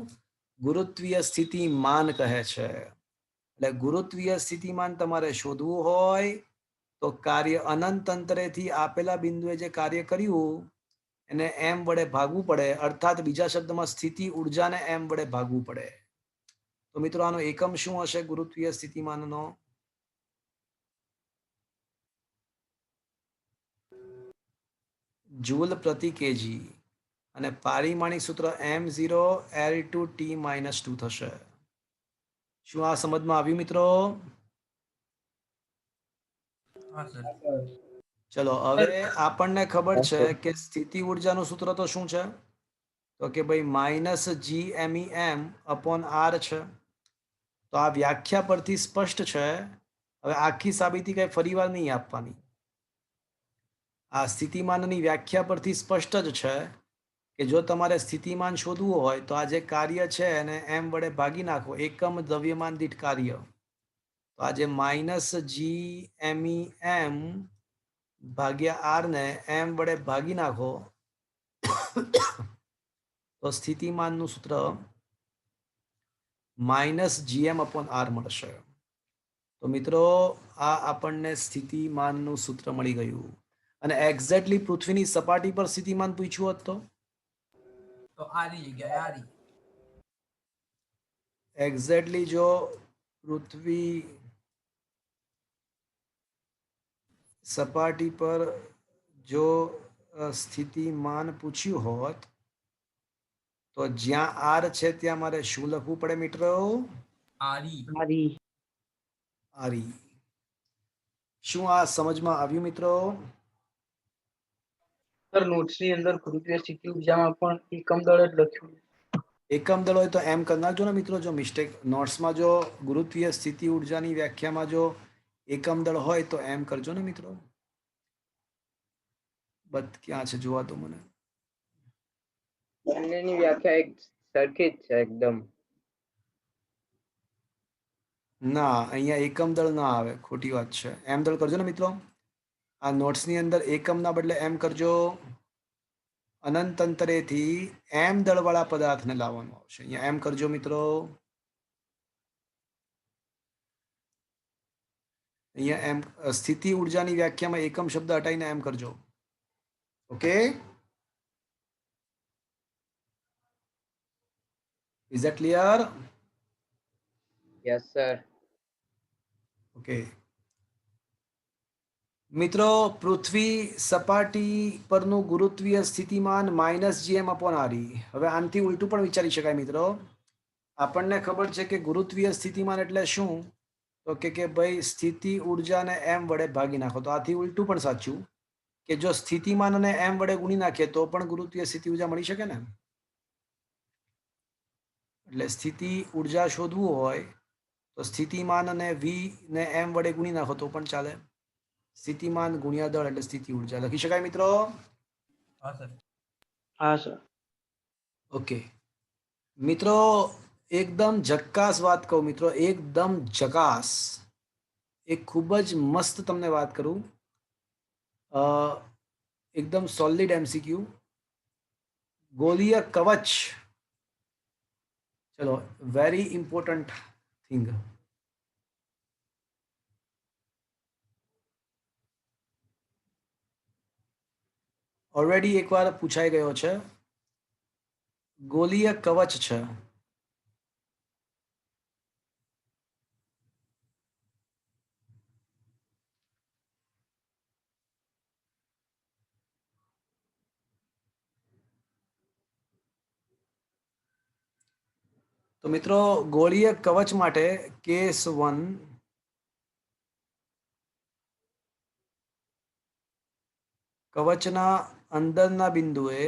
ગુરુત્વીય સ્થિતિમાન કહે છે. એટલે ગુરુત્વીય સ્થિતિમાન તમારે શોધવું હોય તો કાર્ય અનંત અંતરેથી આપેલા બિંદુએ જે કાર્ય કર્યું એને m વડે ભાગવું પડે, અર્થાત બીજા શબ્દમાં સ્થિતિ ઊર્જાને m વડે ભાગવું પડે. તો મિત્રો આનો એકમ શું હશે ગુરુત્વીય સ્થિતિમાનનો? જૂલ પ્રતિ કેજી, અને પારિમાણિક સૂત્ર m0L2T-2 થશે. શું આ સમજમાં આવ્યું મિત્રો? ચલો હવે આપણને ખબર છે કે સ્થિતિ ઊર્જાનું સૂત્ર તો શું છે? તો કે ભાઈ માઇનસ GMEM upon R છે. તો આ વ્યાખ્યા પરથી સ્પષ્ટ છે. હવે આખી સાબિતી કઈ ફરીવાર નહીં આપવાની. આ સ્થિતિમાનની વ્યાખ્યા પરથી સ્પષ્ટ જ છે કે જો તમારે સ્થિતિમાન શોધવું હોય તો આ જે કાર્ય છે એને m વડે ભાગી નાખો, એકમ દ્રવ્યમાન દીઠ કાર્ય. તો આ જે માઇનસ GMEM ભાગ્યા R ને m વડે ભાગી નાખો તો સ્થિતિમાનનું સૂત્ર માઇનસ GM upon R મળશે. તો મિત્રો આ આપણને સ્થિતિમાનનું સૂત્ર મળી ગયું. અને એક્ઝેક્ટલી પૃથ્વીની સપાટી પર સ્થિતિમાન પૂછ્યું હોત તો આની જગ્યાએ આરી. એક્ઝેક્ટલી જો પૃથ્વી સપાટી પર જો સ્થિતિમાન પૂછ્યું હોત તો જ્યાં આર છે ત્યાં મારે શું લખવું પડે મિત્રો? આરી. આરી. શું આ સમજમાં આવ્યું મિત્રો? સર નોટ્સની અંદર ગુરુત્વીય સ્થિતિ ઉર્જામાં પણ એકમ દળ જ લખ્યું. એકમ દળ હોય તો એમ કરી નાખજો ને મિત્રો. જો મિસ્ટેક નોટ્સમાં જો ગુરુત્વીય સ્થિતિ ઉર્જાની વ્યાખ્યામાં જો એકમ દળ હોય તો એમ કરજો ને મિત્રો. ક્યાં છે જોવા દો મને. બંનેની વ્યાખ્યા એક સરખી જ છે એકદમ. ના, અહીંયા એકમ દળ ના આવે, ખોટી વાત છે. એમ દળ કરજો ને મિત્રો. આ નોટ્સની અંદર એકમના બદલે એમ કરજો. અનંત અંતરેથી એમ દળવાળા પદાર્થને લાવવાનું આવશે. અહીંયા એમ કરજો મિત્રો. અહીંયા એમ સ્થિતિ ઉર્જાની વ્યાખ્યામાં એકમ શબ્દ હટાવીને એમ કરજો. Okay, is that clear? Yes sir. Okay મિત્રો, પૃથ્વી સપાટી પરનું ગુરુત્વીય સ્થિતિમાન -gm/r. હવે આનાથી ઉલટું પણ વિચારી શકાય મિત્રો. આપણને ખબર છે કે ગુરુત્વીય સ્થિતિમાન એટલે શું? તો કે ભાઈ સ્થિતિ ઉર્જાને m વડે ભાગી નાખો. તો આથી ઉલટું પણ સાચું કે જો સ્થિતિમાન અને m વડે ગુણી નાખીએ તો પણ ગુરુત્વીય સ્થિતિ ઉર્જા મળી શકે ને. એટલે સ્થિતિ ઉર્જા શોધવું હોય તો સ્થિતિમાન અને v ને m વડે ગુણી નાખો તો પણ ચાલે. સ્થિતિમાન ગુણ્યા દળ એટલે સ્થિતિ ઉર્જા લખી શકાય મિત્રો. હા સર. હા સર. ઓકે મિત્રો, એકદમ ઝક્કાસ વાત કહું મિત્રો, એકદમ ઝકાસ. એક ખૂબ જ મસ્ત તમને વાત કરું, એકદમ સોલિડ MCQ. ગોલીય કવચ. ચલો, વેરી ઇમ્પોર્ટન્ટ થિંગ. ઓલરેડી એકવાર પૂછાઈ ગયો છે. ગોલીય કવચ છે. તો મિત્રો, ગોળીય કવચ માટે કેસ 1 કવચના અંદરના બિંદુએ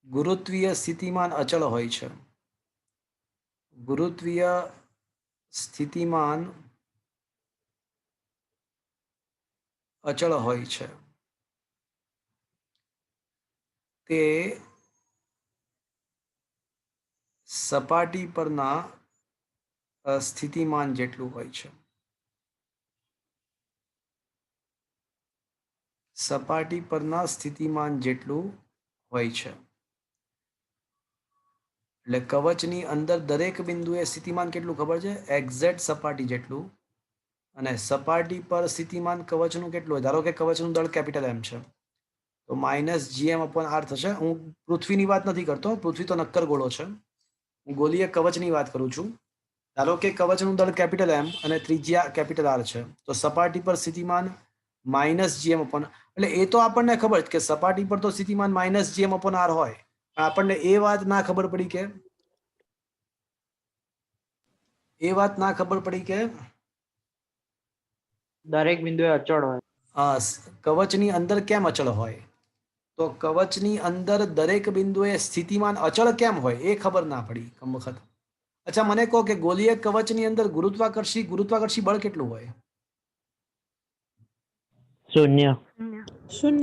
ગુરુત્વીય સ્થિતિમાન અચળ હોય છે. ગુરુત્વીય સ્થિતિમાન અચળ હોય છે. તે સપાટી પરના સ્થિતિમાન જેટલું હોય છે. સપાટી પરના સ્થિતિમાન જેટલું હોય છે. એટલે કવચની અંદર દરેક બિંદુએ સ્થિતિમાન કેટલું ખબર છે? એક્ઝેક્ટ સપાટી જેટલું. અને સપાટી પર સ્થિતિમાન કવચનું કેટલું હોય? ધારો કે કવચનું દળ કેપિટલ M છે તો -gm/r થશે. હું પૃથ્વીની વાત નથી કરતો, પૃથ્વી તો નક્કર ગોળો છે. હું ગોલીય કવચની વાત કરું છું. ધારો કે કવચનું દળ કેપિટલ M અને ત્રિજ્યા કેપિટલ R છે તો સપાટી પર સ્થિતિમાન -gm/, એટલે એ તો આપણને ખબર છે કે સપાટી પર તો સ્થિતિમાન -gm/r હોય, પણ આપણને એ વાત ના ખબર પડી કે દરેક બિંદુએ અચળ હોય. કવચની અંદર કેમ અચળ હોય? તો કવચની અંદર દરેક બિંદુએ સ્થિતિમાન અચળ કેમ હોય એ ખબર ના પડી કમ વખત. અચ્છા, મને કહો કે ગોલીય કવચની અંદર ગુરુત્વાકર્ષી બળ કેટલું હોય? શૂન્ય.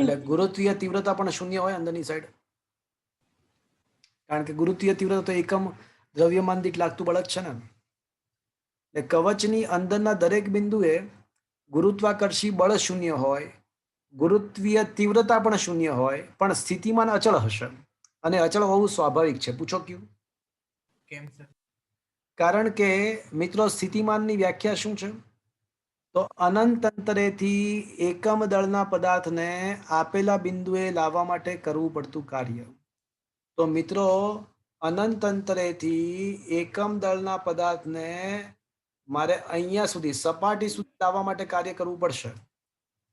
એટલે ગુરુત્વીય તીવ્રતા પણ શૂન્ય હોય અંદરની સાઈડ. કારણ કે ગુરુત્વીય તીવ્રતા તો એકમ દ્રવ્યમાન દીઠ લાગતું બળ જ છે ને. એટલે કવચની અંદરના દરેક બિંદુએ ગુરુત્વાકર્ષી બળ શૂન્ય હોય, ગુરુત્વીય તીવ્રતા પણ શૂન્ય હોય, પણ સ્થિતિમાન અચળ હશે. અને અચળ હોવું સ્વાભાવિક છે. પૂછો ક્યું? કેમ સર? કારણ કે મિત્રો, સ્થિતિમાનની વ્યાખ્યા શું છે? તો અનંત અંતરેથી એકમ દળના પદાર્થને આપેલા બિંદુએ લાવવા માટે કરવું પડતું કાર્ય. તો મિત્રો, અનંત અંતરેથી એકમ દળના પદાર્થને મારે અહીંયા સુધી સપાટી સુધી લાવવા માટે કાર્ય કરવું પડશે.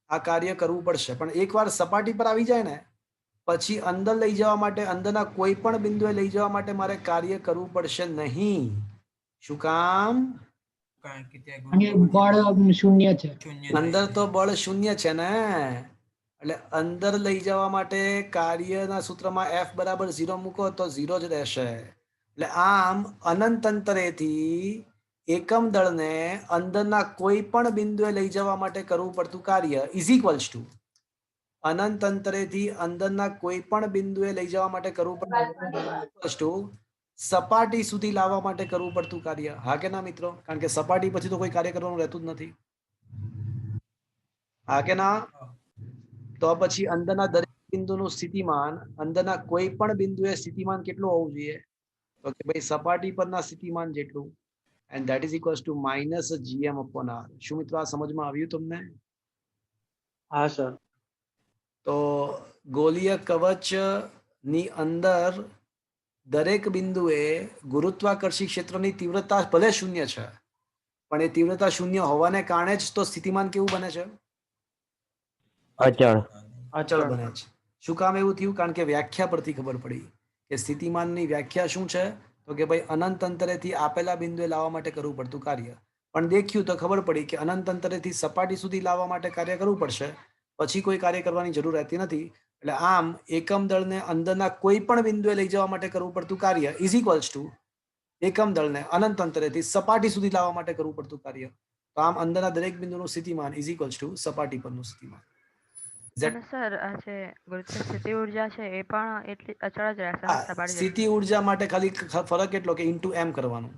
આ કાર્ય કરવું પડશે, પણ એકવાર સપાટી પર આવી જાય ને પછી અંદર લઈ જવા માટે, અંદરના કોઈ પણ બિંદુએ લઈ જવા માટે મારે કાર્ય કરવું પડશે નહીં. શું કામ? કારણ કે ત્યાં અને ગુરુત્વાકર્ષણ બળ શૂન્ય છે. શૂન્ય અંદર થાય તો છે. બળ શૂન્ય છે ને, એટલે અંદર લઈ જવા માટે કાર્યના સૂત્રમાં F બરાબર 0 મૂકો તો 0 જ રહેશે. એટલે આમ અનંત અંતરેથી એકમ દળને અંદરના કોઈ પણ બિંદુએ લઈ જવા માટે કરવું પડતું કાર્ય ઇઝ ઇક્વલ્સ ટુ અનંત અંતરેથી અંદરના કોઈ પણ બિંદુએ લઈ જવા માટે કરવું પડતું સપાટી સુધી લાવવા માટે કરવું પડતું કાર્ય. હા કે ના મિત્રો? કારણ કે સપાટી પછી તો કોઈ કાર્ય કરવાનું રહેતું જ નથી. હા કે ના? તો પછી અંદરના દરેક બિંદુનું સ્થિતિમાન અંદરના કોઈ પણ બિંદુએ સ્થિતિમાન કેટલું હોવું જોઈએ? તો કે ભાઈ સપાટી પરના સ્થિતિમાન જેટલું, and that is equals to minus gm upon r. શું મિત્રો આ સમજમાં આવ્યું તમને? હા સર. તો ગોલીય કવચ ની અંદર દરેક બિંદુએ ગુરુત્વાકર્ષી ક્ષેત્રની તીવ્રતા ભલે શૂન્ય છે, પણ એ તીવ્રતા શૂન્ય હોવાને કારણે જ તો સ્થિતિમાન કેવું બને છે? અચળ. અચળ બને છે. શું કામ એવું થયું? કારણ કે વ્યાખ્યા પરથી ખબર પડી કે સ્થિતિમાનની વ્યાખ્યા શું છે, તો કે ભાઈ અનંત અંતરેથી આપેલા બિંદુએ લાવવા માટે કરવું પડતું કાર્ય. પણ દેખ્યું તો ખબર પડી કે અનંત અંતરેથી સપાટી સુધી લાવવા માટે કાર્ય કરવું પડશે, પછી કોઈ કાર્ય કરવાની જરૂર રહેતી નથી. એટલે આમ એકમ દળને અંદરના કોઈ પણ બિંદુએ લઈ જવા માટે કરવું પડતું કાર્ય ઇઝ ઇક્વલ્સ ટુ એકમ દળને અનંત અંતરેથી સપાટી સુધી લાવવા માટે કરવું પડતું કાર્ય. તો આમ અંદરના દરેક બિંદુનું સ્થિતિમાન ઇઝ ઇક્વલ્સ ટુ સપાટી પરનું સ્થિતિમાન. અને સર આ જે ગુરુત્વ સ્થિતિ ઉર્જા છે એ પણ એટલી અચળ જ રહેશે ને હા, સપાટી સ્થિતિ જેટલી? ઉર્જા માટે ખાલી ફરક એટલો કે ઇન્ટુ એમ કરવાનું.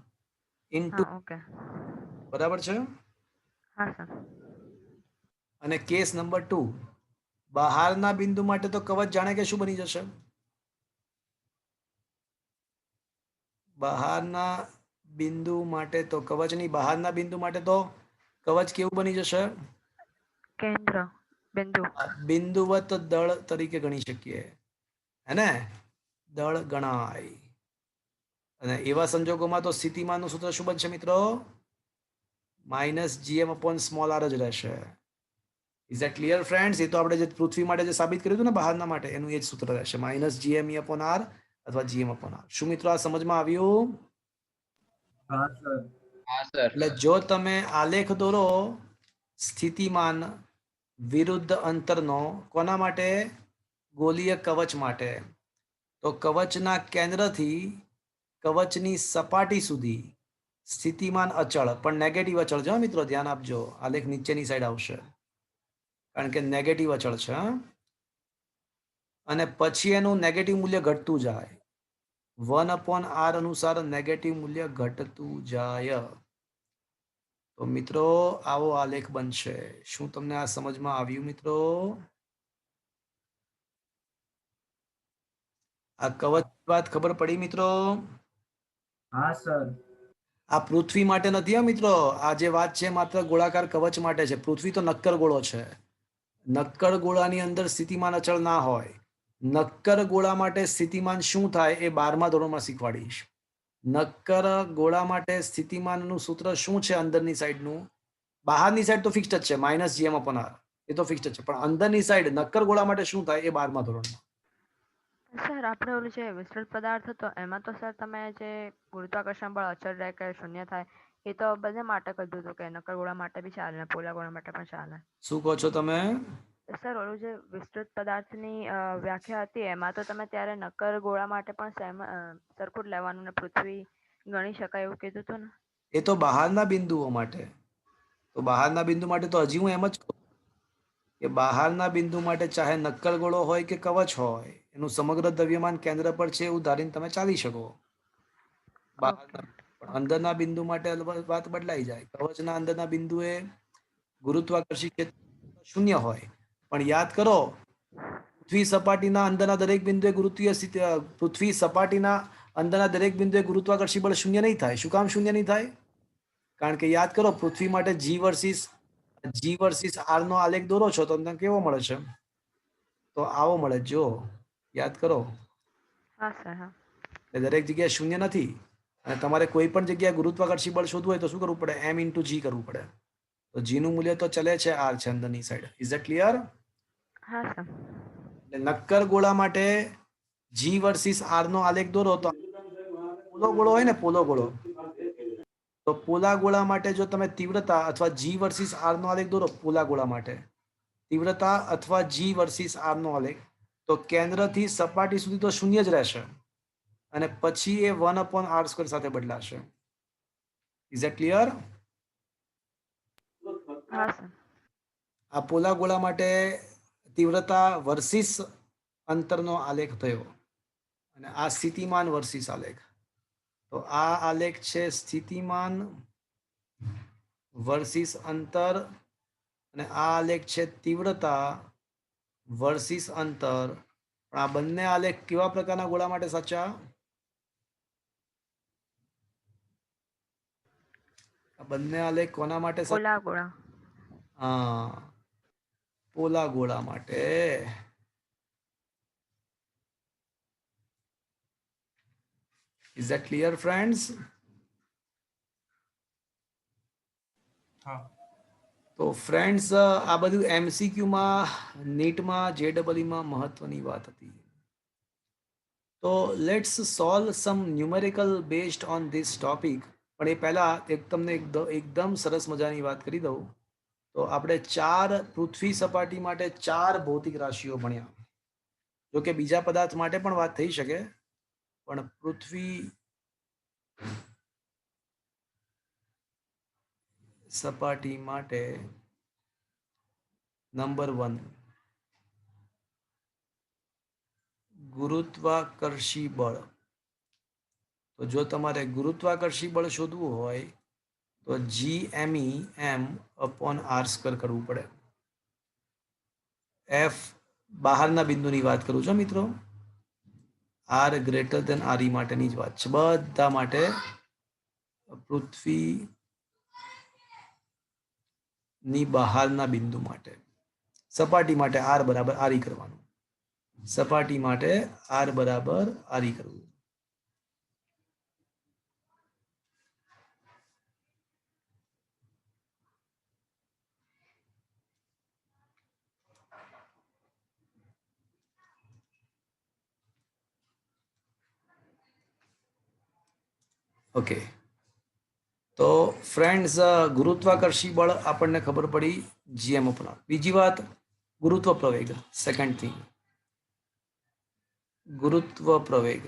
ઇન્ટુ, હા ઓકે. બરાબર છે. હા સર. અને કેસ નંબર 2, બહારના બિંદુ માટે તો કવચ જાણે કે શું બની જશે? બહારના બિંદુ માટે તો કવચની બહારના બિંદુ માટે તો કવચ કેવું બની જશે? કેન્દ્ર બિંદુ. બિંદુવત દળ તરીકે ગણી શકીએ, હે ને? દળ ગણાય. અને એવા સંજોગોમાં તો સ્થિતિમાનનું સૂત્ર શું બનશે મિત્રો? Minus GM upon small r જ રહેશે. Is that clear friends? એ તો આપણે જે પૃથ્વી માટે જે સાબિત કર્યું હતું ને બહારના માટે, એનું એ જ સૂત્ર રહેશે, માઇનસ જીએમ અપોન આર અથવા જીએમ અપોન આર. શું મિત્રો આ સમજમાં આવ્યું? હા સર. હા સર. એટલે જો તમે આલેખ દોરો સ્થિતિમાન વિરુદ્ધ અંતરનો, કોના માટે? ગોલીય કવચ માટે. તો કવચના કેન્દ્રથી કવચની સપાટી સુધી સ્થિતિમાન અચળ, પણ નેગેટિવ અચળ છે મિત્રો, ધ્યાન આપજો. આલેખ નીચેની સાઈડ આવશે કારણ કે નેગેટિવ અચળ છે. અને પછી એનું નેગેટિવ મૂલ્ય ઘટતું જાય, 1/r અનુસાર નેગેટિવ મૂલ્ય ઘટતું જાય. તો મિત્રો આવો આલેખ બનશે. શું તમને આ સમજમાં આવ્યું મિત્રો? આ કવચ વાત ખબર પડી મિત્રો? હા સર. આ પૃથ્વી માટે નથી હો મિત્રો, આ જે વાત છે માત્ર ગોળાકાર કવચ માટે છે. પૃથ્વી તો નક્કર ગોળો છે. નક્કર ગોળાની અંદર સ્થિતિમાન અચળ ના હોય. નક્કર ગોળા માટે સ્થિતિમાન શું થાય એ 12મા ધોરણમાં શીખવાડીશ. નક્કર ગોળા માટે સ્થિતિમાનનું સૂત્ર શું છે? અંદરની સાઈડનું, બહારની સાઈડ તો ફિક્સ્ડ જ છે, માઇનસ જીએમ અપોન આર, એ તો ફિક્સ્ડ જ છે. પણ અંદરની સાઈડ નક્કર ગોળા માટે શું થાય એ 12મા ધોરણમાં. સર આપણે ઓલું જે વિસ્તૃત પદાર્થ હતો એમાં તો સર તમે જે ગુરુત્વાકર્ષણ બળ અચળ રહે કે શૂન્ય થાય એ તો બધે માટે કીધું હતું કે નક્કર ગોળા માટે બી ચાલે ને પોલા ગોળા માટે પણ ચાલે. શું કહો છો તમે? સર ઓલું જે વિસ્તૃત પદાર્થની વ્યાખ્યા હતી એમાં તો તમે ત્યારે નક્કર ગોળા માટે પણ સરખું જ લેવાનું ને પૃથ્વી ગણી શકાય એવું કીધું હતું ને? એ તો બહારના બિંદુઓ માટે. તો બહારના બિંદુ માટે તો હજી હું એમ જ કહું કે બહારના બિંદુ માટે ચાહે નક્કર ગોળો હોય કે કવચ હોય, એનું સમગ્ર દ્રવ્યમાન કેન્દ્ર પર છે એવું ધારીને તમે ચાલી શકો. બહારના, પણ અંદરના બિંદુ માટે વાત બદલાઈ જાય. કવચના અંદરના બિંદુએ ગુરુત્વાકર્ષી ક્ષેત્ર શૂન્ય હોય, પણ યાદ કરો પૃથ્વી સપાટીના અંદરના દરેક બિંદુએ પૃથ્વી સપાટીના અંદરના દરેક બિંદુએ ગુરુત્વાકર્ષી બળ શૂન્ય નહીં થાય. શું કામ શૂન્ય નહીં થાય? કારણ કે યાદ કરો પૃથ્વી માટે જી વર્સિસ આર નો આલેખ દોરો છો તો તમને કેવો મળે છે? તો આવો મળે. જો યાદ કરો, હા સર. હા. દરેક જગ્યાએ શૂન્ય નથી. અને તમારે કોઈ પણ જગ્યાએ ગુરુત્વાકર્ષી બળ શોધવું હોય તો શું કરવું પડે? m × g કરવું પડે. તો g નું મૂલ્ય તો ચલે છે r છે અંદરની સાઈડ. Is it clear? હા સર. નક્કર ગોળા માટે g વર્સિસ r નો આલેખ દોરો તો પોલો ગોળો હોય ને પોલો ગોળો, તો પોલા ગોળા માટે જો તમે તીવ્રતા અથવા g વર્સિસ r નો આલેખ દોરો, પોલા ગોળા માટે તીવ્રતા અથવા g વર્સિસ r નો આલેખ, તો કેન્દ્રથી સપાટી સુધી તો શૂન્ય જ રહેશે અને પછી એ 1/r² સાથે બદલાશે. Is it clear? હા સર. આ પોલા ગોળા માટે તીવ્રતા વર્સિસ અંતરનો આલેખ થયો અને આ સ્થિતિમાન વર્સિસ આલેખ. તો આ આલેખ છે સ્થિતિમાન વર્સિસ અંતર અને આ આલેખ છે તીવ્રતા વર્સિસ અંતર. પણ આ બંને આલેખ કેવા પ્રકારના ગોળા માટે સાચા? આ બંને આલેખ કોના માટે સાચા? પોલા ગોળા. હા, પોલા ગોળા માટે. Is that clear, friends? હા. તો ફ્રેન્ડ્સ, આ બધું એમસીક્યુમાં, નીટમાં, જેડબલઈમાં મહત્વની વાત હતી. તો let's solve some numerical based on this topic. પણ એ પહેલા તમને એકદમ સરસ મજાની વાત કરી દઉં. તો આપણે 4 પૃથ્વી સપાટી માટે 4 ભૌતિક રાશિઓ ભણ્યા. જો કે બીજા પદાર્થ માટે પણ વાત થઈ શકે, પણ પૃથ્વી સપાટી માટે નંબર 1 ગુરુત્વાકર્ષી બળ. તો જો તમારે ગુરુત્વાકર્ષી બળ શોધવું હોય તો Gm(m)/r² કરવું પડે. F બહારના બિંદુની વાત કરું છું મિત્રો, r ગ્રેટર ધેન re માટેની જ વાત છે, બધા માટે. પૃથ્વી ની બહારના બિંદુ માટે સપાટી માટે r બરાબર re કરવાનું. સપાટી માટે r બરાબર re કરવું. ઓકે, તો ફ્રેન્ડ્સ, ગુરુત્વાકર્ષી બળ આપણને ખબર પડી જીએમ અપના. બીજી વાત, ગુરુત્વ પ્રવેગ. સેકન્ડ થિંગ, ગુરુત્વ પ્રવેગ.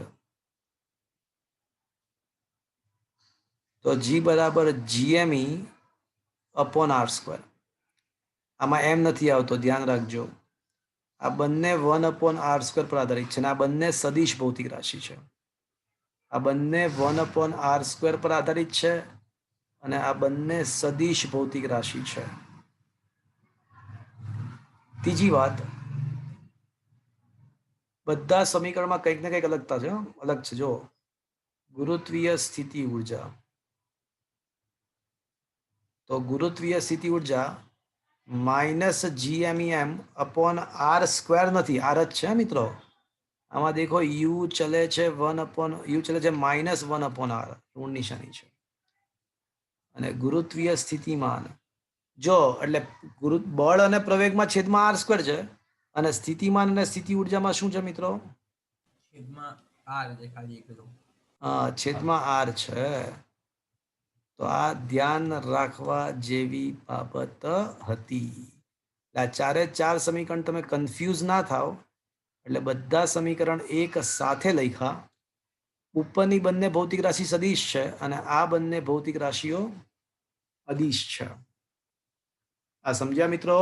તો g બરાબર GME/r². આમાં એમ નથી આવતો, ધ્યાન રાખજો. આ બંને 1/r² પર આધારિત છે અને આ બંને સદિશ ભૌતિક રાશિ છે. આ બંને 1/r² પર આધારિત છે અને આ બંને સદિશ ભૌતિક રાશિ છે. ત્રીજી વાત, બધા સમીકરણમાં કંઈક ને કંઈક અલગતા છે, અલગ છે. જો ગુરુત્વીય સ્થિતિ ઉર્જા, તો ગુરુત્વીય સ્થિતિ ઉર્જા -GMEm/r² નથી, r જ છે મિત્રો. આમાં દેખો u ચલે છે -1/r, ઋણ નિશાની છે. અને ગુરુત્વીય સ્થિતિમાન, જો એટલે બળ અને પ્રવેગમાં છેદમાં r² છે અને સ્થિતિમાન અને સ્થિતિ ઉર્જામાં શું છે મિત્રો? છેદમાં r છે ખાલી એકલો. હા, છેદમાં r છે. તો આ ધ્યાન રાખવા જેવી બાબત હતી. આ 4 સમીકરણ તમે કન્ફ્યુઝ ના થાવ એટલે બધા સમીકરણ એક સાથે લખ્યા. ઉપરની બંને ભૌતિક રાશિ સદિશ છે અને આ બંને ભૌતિક રાશિઓ અદિશ છે. આ સમજ્યા મિત્રો?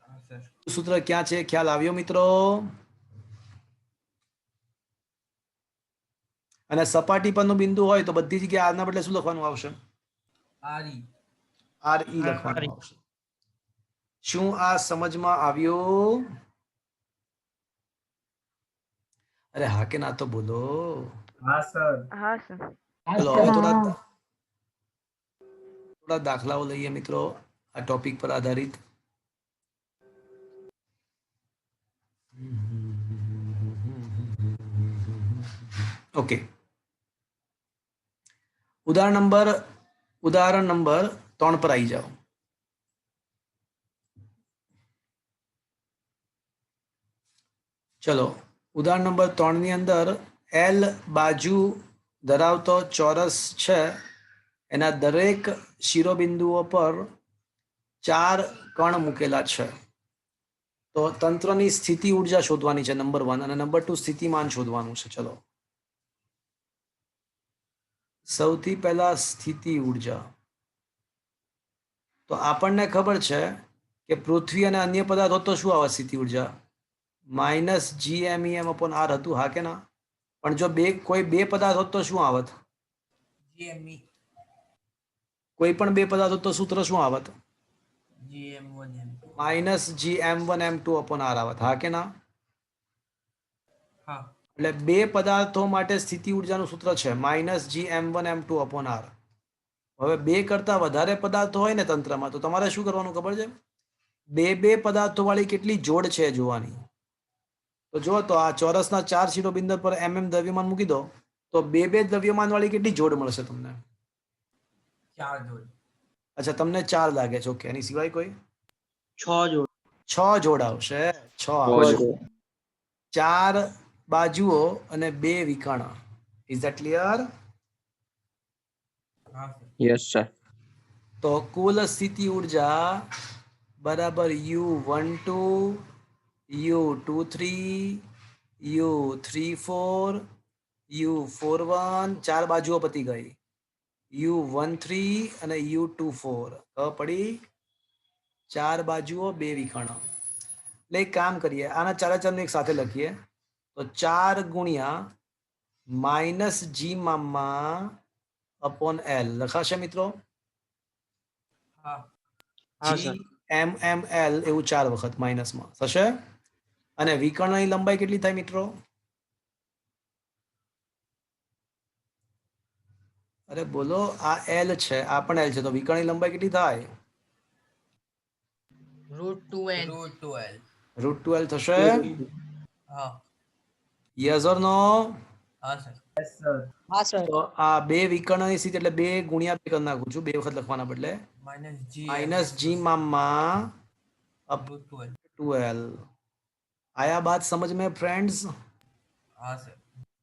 હા સર. સૂત્ર ક્યાં છે, ખ્યાલ આવ્યો મિત્રો? અને સપાટી પરનું બિંદુ હોય તો બધી જગ્યાએ r ના બદલે શું લખવાનું આવશે? re લખવાનું આવશે. શું આ સમજમાં આવ્યું? અરે હા કે ના તો બોલો. હા સર. હા સર. ચલો હવે થોડા દાખલાઓ લઈએ મિત્રો આ ટોપિક પર આધારિત. ઓકે, ઉદાહરણ નંબર ઉદાહરણ નંબર 3 પર આવી જાઓ. ચલો, ઉદાહરણ નંબર 3 ની અંદર એલ બાજુ ધરાવતો ચોરસ છે, એના દરેક શિરોબિંદુઓ પર 4 કણ મૂકેલા છે. તો તંત્રની સ્થિતિ ઉર્જા શોધવાની છે નંબર 1, અને નંબર 2 સ્થિતિમાન શોધવાનું છે. ચલો, સૌથી પહેલા સ્થિતિ ઉર્જા. તો આપણને ખબર છે કે પૃથ્વી અને અન્ય પદાર્થો તો શું આવે સ્થિતિ ઉર્જા? -GMEM/R હતું, હા કે ના? પણ જો કોઈ બે પદાર્થ હોત તો શું આવત? GME કોઈ પણ બે પદાર્થ હોત તો સૂત્ર શું આવત? GM1 -GM1m2/R આવત, હા કે ના? હા એટલે બે પદાર્થો માટે સ્થિતિ ઉર્જાનું સૂત્ર છે -GM1m2/R. હવે બે કરતા વધારે પદાર્થો હોય ને તંત્રમાં, તો તમારે શું કરવાનું ખબર છે? બે પદાર્થો વાળી કેટલી જોડ છે જોવાની. તો જો તો આ ચોરસના 4 શિરોબિંદુ પર દ્રવ્યમાન મૂકી દો, તો બે દ્રવ્યમાન વાળી કેટલી જોડ મળશે તમને? 4 જોડ. અચ્છા, તમને 4 લાગે છે. ઓકે, એની સિવાય કોઈ? 6 જોડ. 6 જોડ આવશે. 6 આવશે. 4 બાજુઓ અને 2 વિકર્ણ. Is that clear? હા સર. Yes sir. તો કુલ સ્થિતિ ઉર્જા બરાબર U12, U23, U34, U41, 4 બાજુઓ પતી ગઈ. U13 અને U24. ખબર પડી? 4 બાજુઓ 2 વિકર્ણ. એટલે એક કામ કરીએ, આના 4 એક સાથે લખીએ. તો 4 ગુણ્યા -G/L લખાશે મિત્રો? હા GMML એવું 4 વખત માઇનસમાં થશે. અને વિકર્ણની લંબાઈ કેટલી થાય મિત્રો? અરે બોલો, આ L છે, આ પણ L છે, તો વિકર્ણની લંબાઈ કેટલી થાય? √2L. √2L. √2L થશે. હા યસ ઓર નો? હા સર. Yes sir. હા સર. તો આ બે વિકર્ણની સ્થિતિ એટલે 2 ગુણ્યા 2 કરી નાખું છું, 2 વખત લખવાના બદલે. -G/2L. आया बात समझ में फ्रेंड्स? હા સર.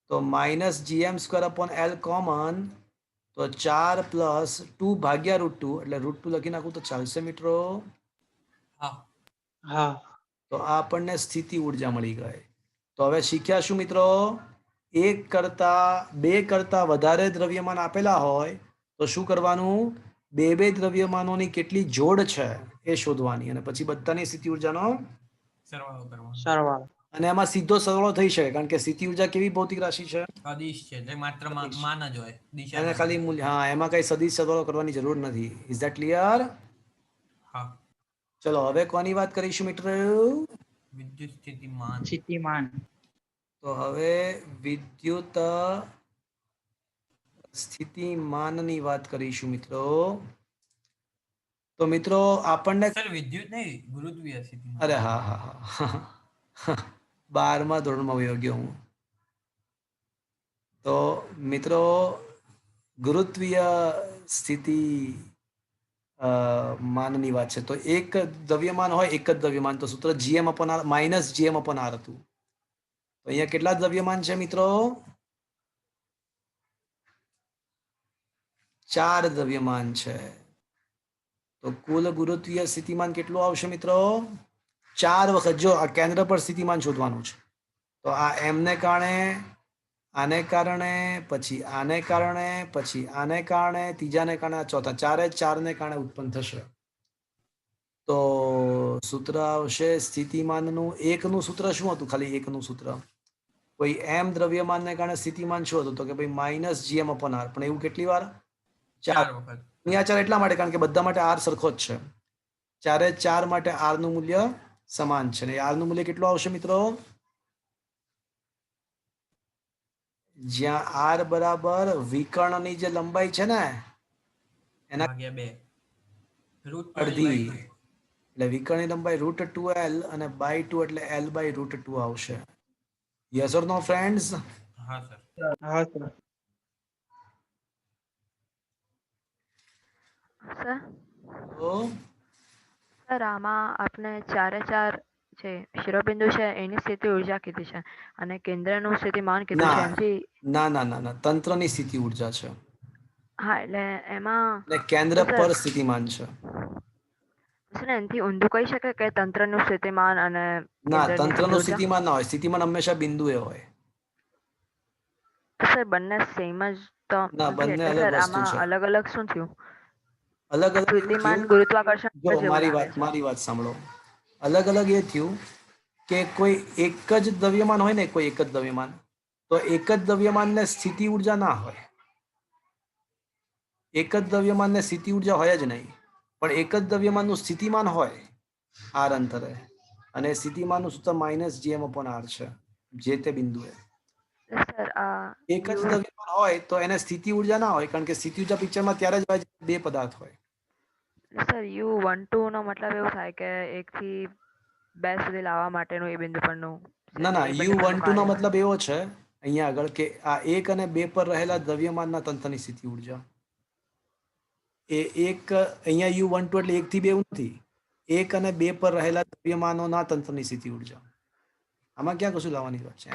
तो -GM²/L કોમન, તો 4 + 2 ભાગ્યા √2, એટલે √2 લખી નાખું તો ચાલશે મિત્રો? હા હા. તો આ આપણને સ્થિતિ ઉર્જા મળી ગઈ. તો હવે શીખ્યા શું મિત્રો? બે કરતા વધારે દ્રવ્યમાન આપેલા હોય તો શું કરવાનું? બે દ્રવ્યમાનોની કેટલી જોડ છે એ શોધવાની, અને પછી બધાની સ્થિતિ ઉર્જાનો સરવાળો કરવાનો. સરવાળો. અને એમાં સીધો સરવાળો થઈ શકે, કારણ કે સ્થિતિ ઉર્જા કેવી ભૌતિક રાશિ છે? સદિશ છે એટલે માત્ર માન જ હોય, દિશા એને ના ખાલી હોય. મૂલ્ય, હા, એમાં કઈ સદિશ સરવાળો કરવાની જરૂર નથી. Is that clear? હા. ચલો, હવે કોની વાત કરીશું મિત્રો? વિદ્યુત સ્થિતિમાન. સ્થિતિમાન. તો હવે વિદ્યુત સ્થિતિમાનની વાત કરીશું મિત્રો. તો મિત્રો આપણને, સર વિદ્યુત નહીં, ગુરુત્વીય સ્થિતિમાન. અરે હા હા હા 12મા ધોરણમાં વયો ગયો હું. તો મિત્રો ગુરુત્વીય સ્થિતિ માનની વાત છે. તો એક દ્રવ્યમાન હોય, એક જ દ્રવ્યમાન, તો સૂત્ર GM/R -GM/R હતું. તો અહીંયા કેટલા દ્રવ્યમાન છે મિત્રો? 4 દ્રવ્યમાન છે. તો કુલ ગુરુત્વીય સ્થિતિમાન કેટલું આવશે મિત્રો? 4 વખત. જો આ કેન્દ્ર પર સ્થિતિમાન શોધવાનું છે, તો આ એમને કારણે, આને કારણે, પછી આને કારણે, પછી આને કારણે, ત્રીજાને કારણે, આ ચોથા, 4 ને કારણે ઉત્પન્ન થશે. તો સૂત્ર આવશે સ્થિતિમાનનું. એકનું સૂત્ર શું હતું? ખાલી એકનું સૂત્ર, કોઈ M દ્રવ્યમાનને કારણે સ્થિતિમાન શું હતું? તો કે ભાઈ -GM/R. પણ એવું કેટલી વાર? 4 વખત. અહીંયા 4 એટલા માટે કારણ કે બધા માટે R સરખો જ છે. 4 માટે R નું મૂલ્ય સમાન છે. ને R નું મૂલ્ય કેટલું આવશે મિત્રો? જ્યાં R બરાબર વિકર્ણની જે લંબાઈ છે ને એના ભાગ્યા 2. અડધી, એટલે વિકર્ણની લંબાઈ √2L અને /2 એટલે L/√2 આવશે. Yes or no friends? હા સર. હા સર. સર તો સર આમાં આપણે ચારે ચાર જે શિરોબિંદુ છે એની સ્થિતિ ઉર્જા કીધી છે અને કેન્દ્રનું સ્થિતિમાન કીધું છે ના એમથી ના તંત્રની સ્થિતિ ઉર્જા છે હા એટલે એમાં અને કેન્દ્ર તો પર સર સ્થિતિમાન છે. છે ને એનાથી ઊંધું કહી શકે કે તંત્રનું સ્થિતિમાન અને ના, કેન્દ્રની સ્થિતિ તંત્રનું ઉર્જા સ્થિતિમાન ના હોય, સ્થિતિમાન હંમેશા બિંદુએ હોય. તો સર બંને સેમ જ તો ના, નથી બંને એટલે અલગ સર વસ્તુ આમાં છે. અલગ અલગ શું થયું અલગ અલગ એવું સ્થિતિમાન થયું, ગુરુત્વાકર્ષણ જો જ એવું લાગે છે. મારી વાત સાંભળો. અલગ અલગ એ થયું કે કોઈ એક જ દ્રવ્યમાન હોય ને, કોઈ એક જ દ્રવ્યમાન, તો એક જ દ્રવ્યમાનને સ્થિતિ ઉર્જા ના હોય. એક જ દ્રવ્યમાનને સ્થિતિ ઉર્જા હોય જ નહીં, પણ એક જ દ્રવ્યમાનનું સ્થિતિમાન હોય આર અંતરે, અને સ્થિતિમાનનું સૂત્ર -gm/r છે જે તે બિંદુએ. સર એક જ દ્રવ્યમાન હોય તો એને સ્થિતિ ઉર્જા ના હોય, કારણ કે સ્થિતિ ઉર્જા પિક્ચરમાં ત્યારે જ હોય જ્યારે બે પદાર્થ હોય. સર U12 નો મતલબ એવું થાય કે 1 થી 2 સુધી લાવવા માટેનું એ બિંદુ પરનું ના, એ બંને પરનું U12 નો કાર્ય. મતલબ એવો છે અહીંયા આગળ કે આ 1 અને 2 પર રહેલા દ્રવ્યમાનના તંત્રની સ્થિતિ ઉર્જા. એ એક અહીંયા U12 એટલે 1 થી 2 નથી, 1 અને 2 પર રહેલા દ્રવ્યમાનોના તંત્રની સ્થિતિ ઉર્જા. આમાં ક્યાં કશું લાવવાની વાત છે?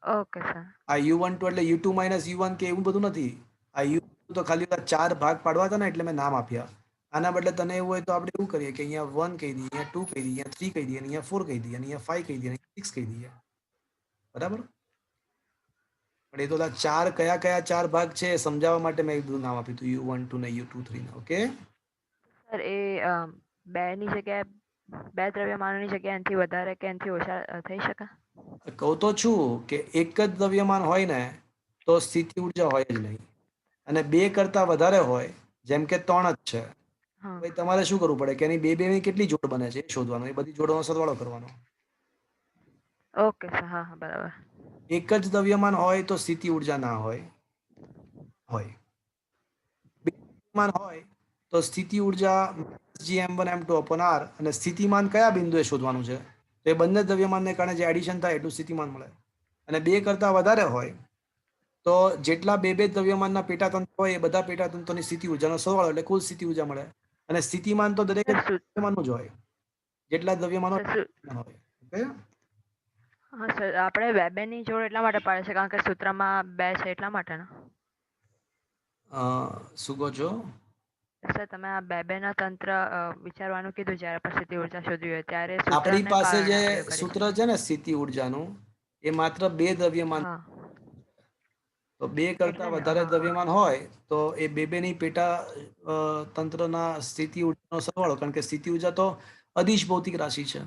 Okay sir. આ U12 એટલે U2 - U1 કે એવું બધું નથી. આ U તો ખાલી ઓલા 4 ભાગ પાડવા હતા ને એટલે મેં નામ આપ્યા. આના બદલે તને એવું હોય તો આપણે એવું કરીએ કે અહીંયા 1 કહી દઈએ, અહીંયા 2 કહી દઈએ, અહીંયા 3 કહી દઈએ, અહીંયા 4 કહી દઈએ, અહીંયા 5 કહી દઈએ, અહીંયા 6 કહી દઈએ. બરાબર? પણ એ તો ઓલા 4 કયા કયા 4 ભાગ છે એ સમજાવવા માટે મેં એ બધું નામ આપ્યું હતું, U12 ને U23 ને. ઓકે? સર એ 2 ની જગ્યાએ 2 દ્રવ્યમાનોની જગ્યાએ એનાથી વધારે કે એનાથી ઓછા થઈ શકે? કહું તો છું કે એક જ દ્રવ્યમાન હોય ને તો સ્થિતિ ઉર્જા હોય જ નહીં, અને 2 કરતા વધારે હોય, જેમ કે 3 જ છે, હા ભાઈ તમારે શું કરવું પડે કે એની બે ની કેટલી જોડ બને છે એ શોધવાનું, એ બધી જોડોનો સરવાળો કરવાનો. Okay sir. હા હા બરાબર. એક જ દ્રવ્યમાન હોય તો સ્થિતિ ઉર્જા ના હોય. બે દ્રવ્યમાન હોય તો સ્થિતિ ઉર્જા -gm1m2/r, અને સ્થિતિમાન કયા બિંદુએ શોધવાનું છે તો એ બંને દ્રવ્યમાનને કારણે જે એડિશન થાય એટલું સ્થિતિમાન મળે. અને 2 કરતા વધારે હોય તો જેટલા બે દ્રવ્યમાનના પેટાતંત્ર હોય એ બધા પેટાતંત્રોની સ્થિતિ ઉર્જાનો સરવાળો એટલે કુલ સ્થિતિ ઉર્જા મળે. અને સ્થિતિમાન તો દરેક સર શું દ્રવ્યમાનનું જ હોય, જેટલા દ્રવ્યમાનો સર શું હોય. ઓકે? હા સર આપણે 2 ની જોડ એટલા માટે પાડે છે કારણ કે સૂત્રમાં 2 છે એટલા માટે ને? શું કહો છો? સર તમે આ 2 ના તંત્ર વિચારવાનું કીધું જ્યારે પણ સ્થિતિ ઉર્જા શોધવી હોય ત્યારે આપણી સૂત્રને પાસે કારણે જે આપણે એવું કરીએ સૂત્ર છીએ. છે ને સ્થિતિ ઉર્જાનું, એ માત્ર બે દ્રવ્યમાન. હા તો 2 કરતા એટલે ને વધારે હા દ્રવ્યમાન હોય તો એ ની પેટા તંત્રના સ્થિતિ ઉર્જાનો સરવાળો, કારણ કે સ્થિતિ ઉર્જા તો અદિશ ભૌતિક રાશિ છે,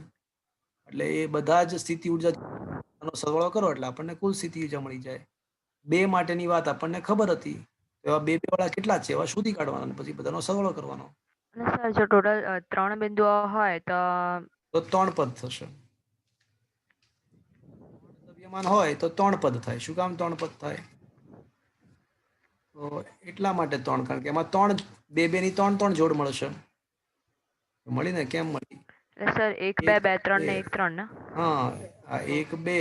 એટલે એ બધા જ સ્થિતિ ઉર્જાનો સરવાળો કરો એટલે આપણને કુલ સ્થિતિ ઉર્જા મળી જાય. 2 માટેની વાત આપણને ખબર હતી, એવા 2 વાળા કેટલા છે એવા શોધી કાઢવાના, અને પછી બધાનો સરવાળો કરવાનો. અને સર જો ટોટલ 3 બિંદુઓ હોય તો તો 3 પદ થશે. દ્રવ્યમાન હોય તો 3 પદ થાય. શું કામ 3 પદ થાય? તો એટલા માટે 3, કારણ કે એમાં 3 ની 3 જોડ મળશે. મળી ને? કેમ મળી? સર 1 2 2 3 ને 1 3 ને? હા, આ 1 2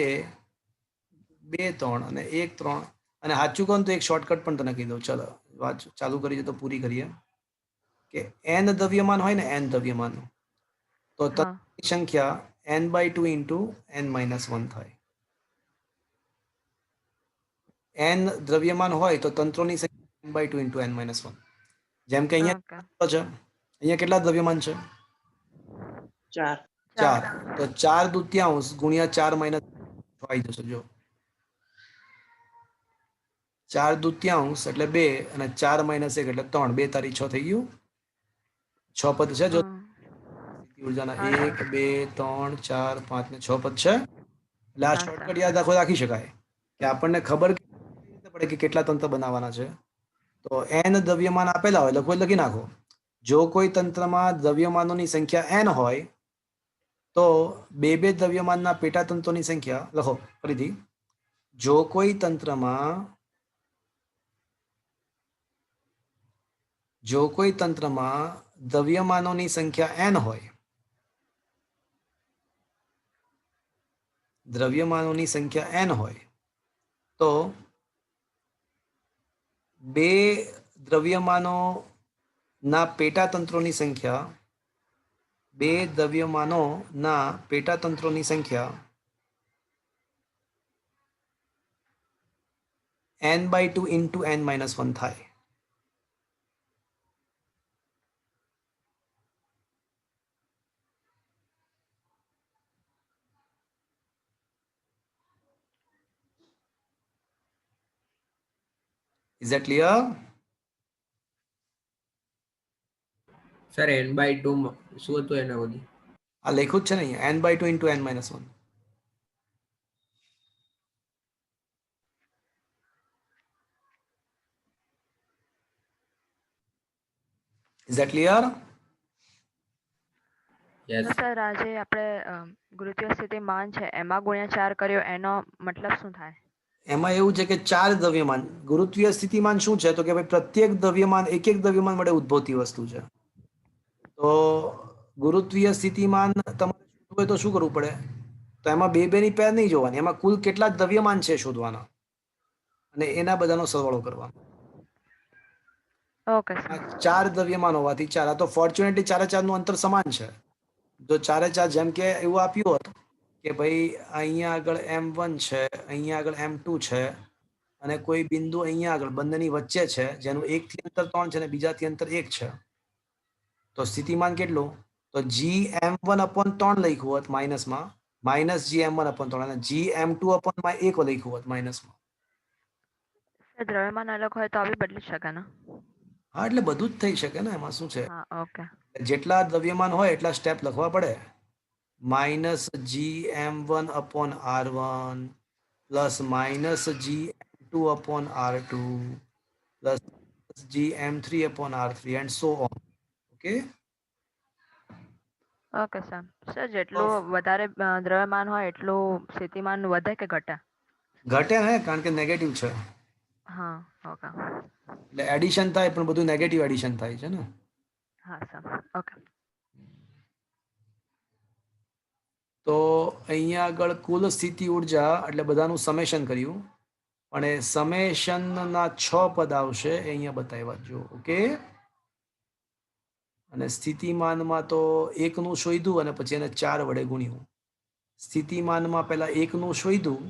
2 3 અને 1 3. અને સાચું કહું તો એક શોર્ટકટ પણ તને કહી દઉં. ચલો વાત ચાલુ કરી છે તો પૂરી કરીએ. કે n દ્રવ્યમાન હોય ને, n દ્રવ્યમાન, તો હા તત્વોની સંખ્યા n/2 ઇન્ટુ n-1 થાય. n દ્રવ્યમાન હોય તો તંત્રોની સંખ્યા n/2 ઇન્ટુ n-1. જેમ કે ઓકે અહીંયા કેટલા દ્રવ્યમાન છે? 4. 4. તો 4/2 ગુણ્યા 4 - આવી જશે. જો 4/2 એટલે 2, અને 4 - 1 એટલે 3. 2 તારી 6 થઈ ગયું. 6 પદ છે. જો સ્થિતિ ઉર્જાના હા 1 સર 2 3 4 5 ને 6 પદ છે. એટલે આ હા સર શોર્ટકટ યાદ રાખી શકાય કે આપણને ખબર કેવી રીતે પડે કે કેટલા તંત્ર બનાવવાના છે. તો n દ્રવ્યમાન આપેલા હોય, લખી નાખો. જો કોઈ તંત્રમાં દ્રવ્યમાનોની સંખ્યા n હોય તો બે દ્રવ્યમાનના પેટાતંત્રોની સંખ્યા લખો ફરીથી. જો કોઈ તંત્રમાં દ્રવ્યમાનોની સંખ્યા n હોય, તો બે દ્રવ્યમાનોના પેટાતંત્રોની સંખ્યા, બે દ્રવ્યમાનોના પેટાતંત્રોની સંખ્યા n/2 into n-1 થાય. Is that clear? Sir n/2 શું હતું એના બધી? આ લખ્યું જ છે ને અહીંયા, n/2 into n-1. Is that clear? Yes તો સર આજે આપણે ગુરુત્વીય સ્થિતિમાન છે એમાં ગુણ્યા 4 કર્યો એનો મતલબ શું થાય? એમાં એવું છે કે 4 દ્રવ્યમાન, ગુરુત્વીય સ્થિતિમાન શું છે તો કે ભાઈ પ્રત્યેક દ્રવ્યમાન એક દ્રવ્યમાન વડે ઉદ્ભવતી વસ્તુ છે. તો ગુરુત્વીય સ્થિતિમાન તમારે શોધવું હોય તો શું કરવું પડે? તો એમાં બે ની પેર નહીં જોવાની, એમાં કુલ કેટલા દ્રવ્યમાન છે શોધવાના અને એના બધાનો સરવાળો કરવાનો. Okay sir. 4 દ્રવ્યમાન હોવાથી 4, આ તો ફોર્ચ્યુનેટલી 4 નું અંતર સમાન છે. જો 4 જેમ કે એવું આપ્યું હોત કે ભાઈ અહીંયા આગળ m1 છે, અહીંયા આગળ m2 છે અને કોઈ બિંદુ અહીંયા આગળ બંનેની વચ્ચે છે જેનું એકથી અંતર 3 છે અને બીજાથી અંતર 1 છે, તો સ્થિતિમાન કેટલું? તો gm1/3 લખ્યું હોત માઇનસમાં, માઇનસ gm1/3 અને gm2/1 લખ્યું હોત માઇનસમાં. સર દ્રવ્યમાન અલગ હોય તો બી બદલી શકે ને? હા, એટલે બધું જ થઈ શકે ને, એમાં શું છે? હા ઓકે. જેટલા દ્રવ્યમાન હોય એટલા સ્ટેપ લખવા પડે. Minus gm1/r1 plus minus gm2/r2 plus gm3/r3 and so on. Okay, okay sir. Sir જેટલું વધારે દ્રવ્યમાન હોય એટલું સ્થિતિમાન વધે કે ઘટે? ઘટે ને, કારણ કે નેગેટિવ છે હા ઓકે. એટલે એડિશન થાય પણ બધું નેગેટિવ એડિશન થાય છે ને. હા સર ઓકે. તો અહીંયા આગળ કુલ સ્થિતિ ઉર્જા એટલે બધાનું સમેશન કર્યું, પણ એ સમેશનના 6 પદ આવશે, એ અહીંયા બતાવ્યા જો. ઓકે, અને સ્થિતિમાનમાં તો 1 નું શોધ્યું અને પછી એને 4 વડે ગુણ્યું. સ્થિતિમાનમાં પહેલા 1 નું શોધ્યું,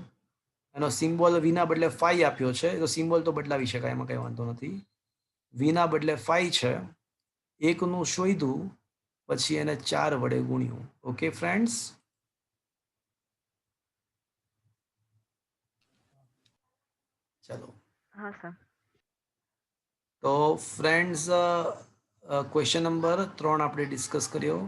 એનો સિમ્બોલ વીના બદલે 5 આપ્યો છે, તો સિમ્બોલ તો બદલાવી શકાય, એમાં કંઈ વાંધો નથી. વીના બદલે 5 છે, 1 નું શોધ્યું પછી એને 4 વડે ગુણ્યું. ઓકે ફ્રેન્ડ્સ, ચલો. હા સર. તો ફ્રેન્ડ્સ ક્વેશ્ચન નંબર 3 આપણે ડિસ્કસ કર્યો.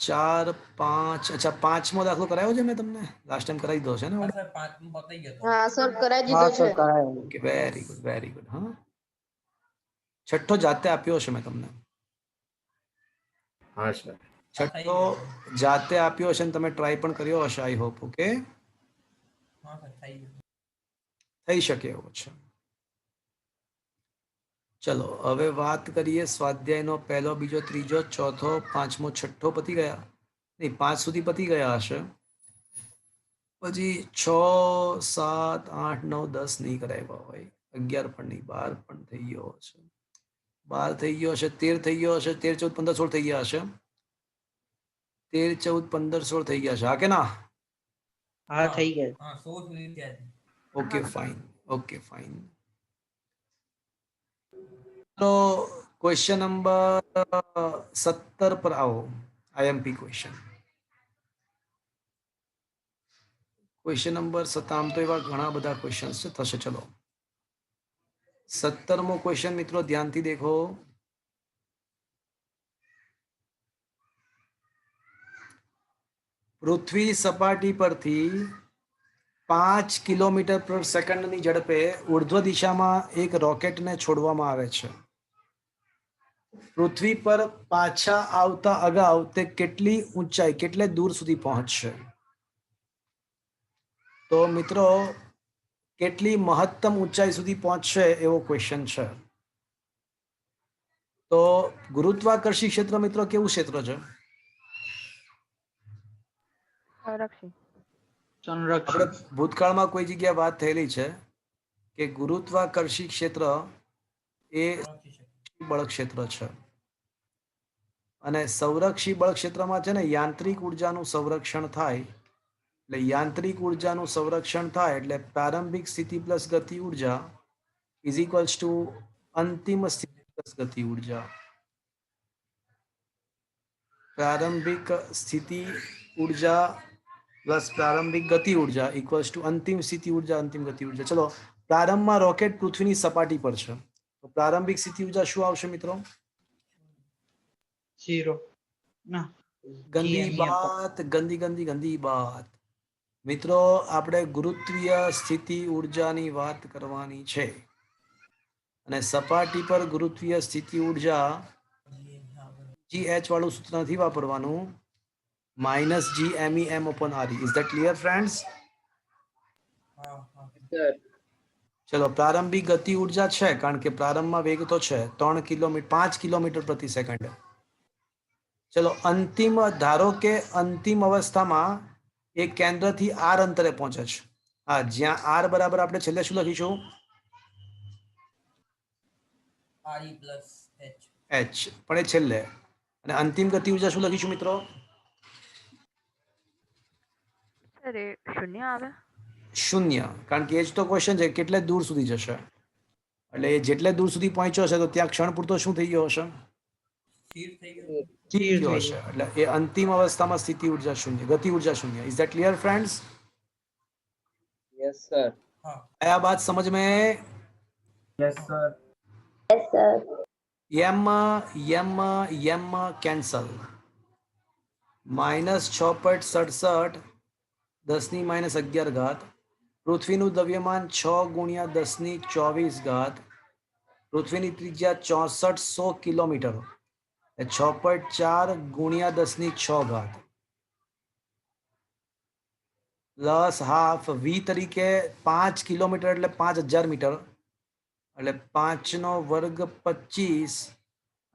4, 5, અચ્છા 5મો દાખલો કરાયો છે મેં તમને? લાસ્ટ ટાઈમ કરાવી દો છે ને? સર 5 પતાઈ ગયો તો. હા સર કરાવી હા દીધો સર છે. કરાયો. Okay, very good, very good. હા, 6ઠ્ઠો જાતે આપ્યો છે મેં તમને. હા સર 6ઠ્ઠો જાતે આપ્યો છે અને તમે ટ્રાય પણ કર્યો હશે, આઈ હોપ. ઓકે, હા સર થઈ ગયું. થઈ શકે એવો છે. ચલો હવે વાત કરીએ સ્વાધ્યાયનો પહેલો, બીજો, ત્રીજો, ચોથો, 5મો, 6ઠ્ઠો પતી ગયા. નહીં, 5 સુધી પતી ગયા હશે. પછી 6, 7, 8, 9, 10 નહીં કરાવ્યા હોય, 11 પણ નહીં, 12 પણ થઈ ગયો હશે, 12 થઈ ગયો હશે, 13 થઈ ગયો હશે, 13, 14, 15, 16 થઈ ગયા હશે, 13, 14, 15, 16 થઈ ગયા છે. હા કે ના? હા થઈ ગયા. હા 16 સુધી થયા છે. Okay fine, okay fine. તો ક્વેશ્ચન નંબર 17 પર આવો. IMP question. ક્વેશ્ચન નંબર 17, આમ તો એવા ઘણા બધા ક્વેશ્ચન થશે. ચલો 17મો ક્વેશ્ચન મિત્રો ધ્યાનથી દેખો. પૃથ્વી સપાટી પરથી 5 કિલોમીટર પર સેકન્ડની ઝડપે ઉર્ધ્વ દિશામાં એક રોકેટને છોડવામાં આવે છે. પૃથ્વી પર પાછા આવતા અગાઉ તે કેટલી ઊંચાઈ, કેટલે દૂર સુધી પહોંચશે? તો મિત્રો કેટલી મહત્તમ ઊંચાઈ સુધી પહોંચશે એવો ક્વેશ્ચન છે. તો ગુરુત્વાકર્ષી ક્ષેત્ર મિત્રો કેવું ક્ષેત્ર છે? સંરક્ષી. આપણે ભૂતકાળમાં કોઈ જગ્યાએ વાત થયેલી છે કે ગુરુત્વાકર્ષી ક્ષેત્ર એ બળ ક્ષેત્ર છે અને સંરક્ષી બળ ક્ષેત્રમાં છે ને યાંત્રિક ઉર્જાનું સંરક્ષણ થાય. એટલે યાંત્રિક ઉર્જાનું સંરક્ષણ થાય એટલે પ્રારંભિક સ્થિતિ પ્લસ ગતિ ઉર્જા ઇઝ ઇક્વલ્સ ટુ અંતિમ સ્થિતિ પ્લસ ગતિ ઉર્જા. પ્રારંભિક સ્થિતિ ઉર્જા પ્લસ પ્રારંભિક ગતિ ઉર્જા ઇક્વલ્સ ટુ અંતિમ સ્થિતિ ઉર્જા અંતિમ ગતિ ઉર્જા. ચલો, પ્રારંભમાં રોકેટ પૃથ્વીની સપાટી પર છે તો પ્રારંભિક સ્થિતિ ઉર્જા શું આવશે મિત્રો? 0 ના ગંદી બાત, ગંદી ગંદી ગંદી બાત. મિત્રો આપણે ગુરુત્વીય સ્થિતિ ઉર્જાની વાત કરવાની છે અને સપાટી પર ગુરુત્વીય સ્થિતિ ઉર્જા GH વાળું સૂત્ર નથી વાપરવાનું, -GMEM/RE. Is that clear friends? ચલો, પ્રારંભિક ગતિ ઉર્જા છે કારણ કે પ્રારંભમાં વેગ તો છે 5 કિલોમીટર પ્રતિ સેકન્ડ. ચલો, અંતિમ ધારો કે અંતિમ અવસ્થામાં એ કેન્દ્રથી r અંતરે પહોંચે છે. હા, જ્યાં r બરાબર આપણે છેલ્લે શું લખીશું? RE plus H. h, પણ એ છેલ્લે. અને અંતિમ ગતિ ઉર્જા શું લખીશું મિત્રો? સર એ શૂન્ય આવે? 0, કારણ કે એ જ તો ક્વેશ્ચન છે કેટલે દૂર સુધી જશે. એટલે એ જેટલે દૂર સુધી પહોંચ્યો હશે તો ત્યાં ક્ષણ પૂરતો શું થઈ ગયો હશે? સ્થિર થઈ ગયું. સ્થિર થયો હશે. એટલે એ અંતિમ અવસ્થામાં સ્થિતિ ઉર્જા 0, ગતિ ઉર્જા 0. Is that clear friends? Yes sir. હા. आया बात समझ में? Yes sir. यम कैंसल. -6.67 10⁻11 પૃથ્વીનું દ્રવ્યમાન 6 × 10⁻24. પૃથ્વીની ત્રિજ્યા 6400 કિલોમીટર. 6.4 × 10⁻6 પ્લસ હાફ વી તરીકે 5 કિલોમીટર એટલે 5000 મીટર એટલે 5 નો વર્ગ 25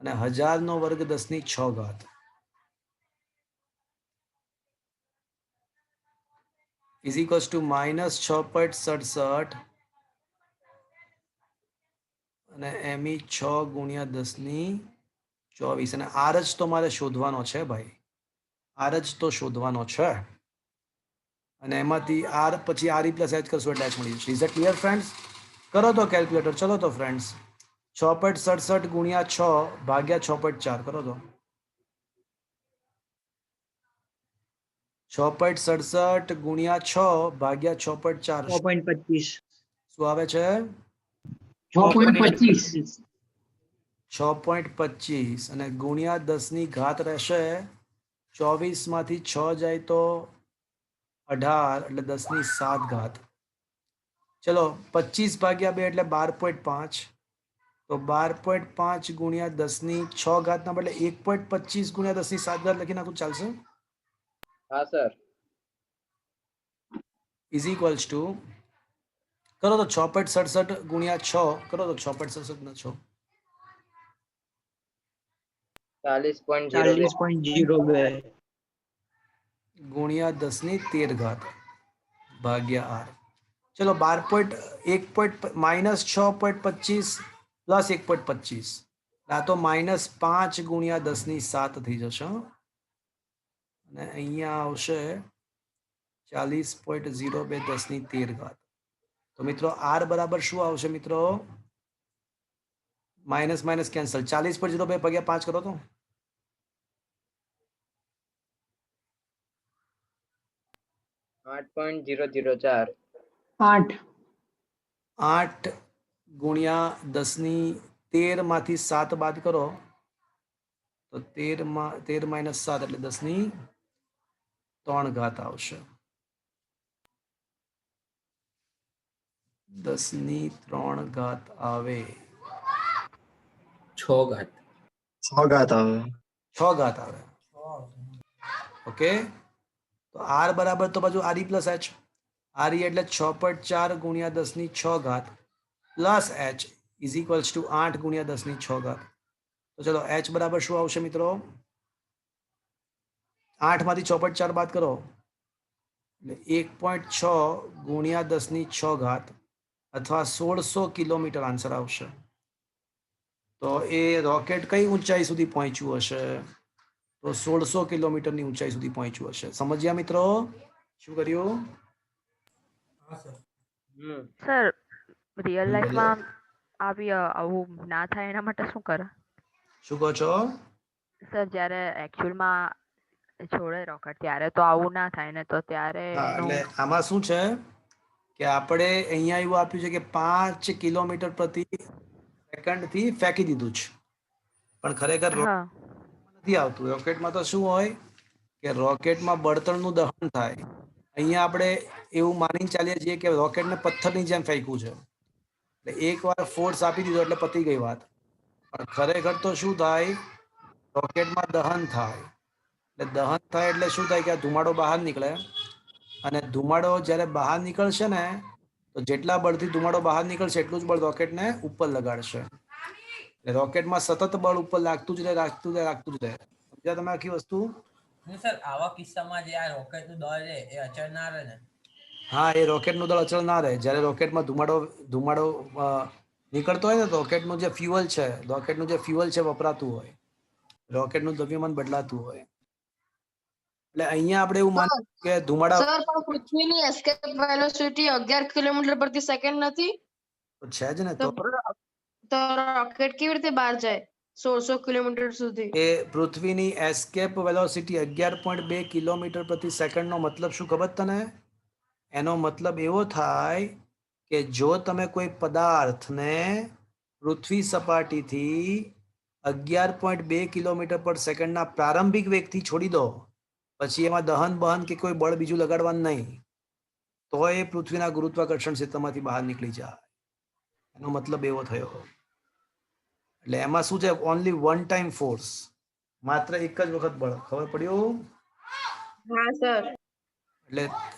અને 1000 નો વર્ગ 10�6. ઇઝ ઇક્વલ્સ ટુ -6.67 અને એમી 6 × 10⁻24 અને આર જ તો મારે શોધવાનો છે ભાઈ, આર જ તો શોધવાનો છે અને એમાંથી આર પછી આર પ્લસ એચ કરશો એટલે એચ મળી જશે. Is that clear friends? કરો તો કેલ્ક્યુલેટર. ચલો તો ફ્રેન્ડ્સ 6.67 × 6 ભાગ્યા 6.4 કરો તો 6.67 × 6 ભાગ્યા 6.4 6.25 શું આવે છે? 6.25 6.25 અને ગુણ્યા 10⁻ઘાત રહેશે 24 માંથી 6 જાય તો 18 એટલે 10⁻7. ચલો 25 ભાગ્યા 2 એટલે 12.5 તો 12.5 × 10⁻6 ના બદલે 1.25 × 10⁻7 લખી નાખું ચાલશે? हाँ सर. ઇઝ ઇક્વલ્સ ટુ કરો તો 6.67 × 6 કરો તો 6.67 ના 6 40.02 ગુણ્યા 10⁻13 ભાગ્યા r. ચલો 12.1 -6.25 + 1.25 આ તો -5 × 10⁻7 થઈ જશે હો. અને અહીંયા આવશે 40.02 10⁻13. તો મિત્રો r બરાબર શું આવશે મિત્રો? Minus cancel. 40.02 ભાગ્યા 5 કરો તો 8.004. 8 8 ગુણ્યા 10⁻13 માંથી 7 બાદ કરો તો 13 - 7 એટલે 10⁻3 આવશે. 10⁻3 આવે 6 घात. 6 ઘાત આવે. ઓકે, તો r બરાબર તો બાજુ re પ્લસ h. re એટલે 6.4 × 10⁻6 plus h is equals two 8 × 10⁻6. તો ચલો h બરાબર શું આવશે મિત્રો? 8 માંથી 6.4 બાદ કરો એટલે 1.6 × 10⁻6 અથવા 1600 કિલોમીટર આન્સર આવશે. તો એ રોકેટ કઈ ઊંચાઈ સુધી પહોંચ્યું હશે? તો 1600 કિલોમીટરની ઊંચાઈ સુધી પહોંચ્યું હશે. સમજ્યા મિત્રો? શું કર્યું? સર રિયલ બોલો. લાઈફમાં આવું ના થાય એના માટે શું કરે? શું કહો છો? સર જ્યારે એકચ્યુઅલમાં છોડે રોકેટ ત્યારે તો આવું ના થાય ને, તો ત્યારે હા, એનું એટલે આમાં શું છે કે આપણે અહીંયા એવું આપ્યું છે કે 5 કિલોમીટર પ્રતિ સેકન્ડથી ફેંકી દીધું છે, પણ ખરેખર હા નથી આવતું. રોકેટમાં તો શું હોય કે રોકેટમાં બળતણનું દહન થાય. અહીંયા આપણે એવું માનીને ચાલીએ છીએ કે રોકેટને પથ્થરની જેમ ફેંક્યું છે, એટલે એકવાર ફોર્સ આપી દીધો એટલે પતી ગઈ વાત. પણ ખરેખર તો શું થાય, રોકેટમાં દહન થાય. એટલે દહન થાય એટલે શું થાય કે આ ધુમાડો બહાર નીકળે, અને ધુમાડો જ્યારે બહાર નીકળશે ને, તો જેટલા બળથી ધુમાડો બહાર નીકળશે એટલું જ બળ રોકેટને ઉપર લગાડશે. એટલે રોકેટમાં સતત બળ ઉપર લાગતું જ રહે. સમજ્યા તમે આખી વસ્તુ? સર આવા કિસ્સામાં જે આ રોકેટનું દળ છે એ અચળ ના રહે ને? હા, એ રોકેટનું દળ અચળ ના રહે. જ્યારે રોકેટમાં ધુમાડો નીકળતો હોય ને, રોકેટનું જે ફ્યુઅલ છે વપરાતું હોય, રોકેટનું દ્રવ્યમાન બદલાતું હોય. એટલે અહીંયા આપણે એવું માનીએ કે ધુમાડા સર પણ પૃથ્વીની એસ્કેપ વેલોસિટી 11 કિલોમીટર પ્રતિ સેકન્ડ નથી, છે જ ને. તો તો તો રોકેટ કેવી રીતે બહાર જાય 1600 કિલોમીટર સુધી? એ પૃથ્વીની એસ્કેપ વેલોસિટી 11.2 કિલોમીટર પ્રતિ સેકન્ડનો મતલબ શું ખબર તને? એનો મતલબ એવો થાય કે જો તમે કોઈ પદાર્થને પૃથ્વી સપાટીથી 11.2 કિલોમીટર પર સેકન્ડના પ્રારંભિક વેગથી છોડી દો, પછી એમાં દહન બહન કે કોઈ બળ બીજું લગાડવાનું નહીં, તો એ પૃથ્વીના ગુરુત્વાકર્ષણ ક્ષેત્રમાંથી બહાર નીકળી જાય. એનો મતલબ એવો થયો. એટલે એમાં શું છે, ઓનલી વન ટાઈમ ફોર્સ, માત્ર એક જ વખત બળ. ખબર પડ્યું? હા સર.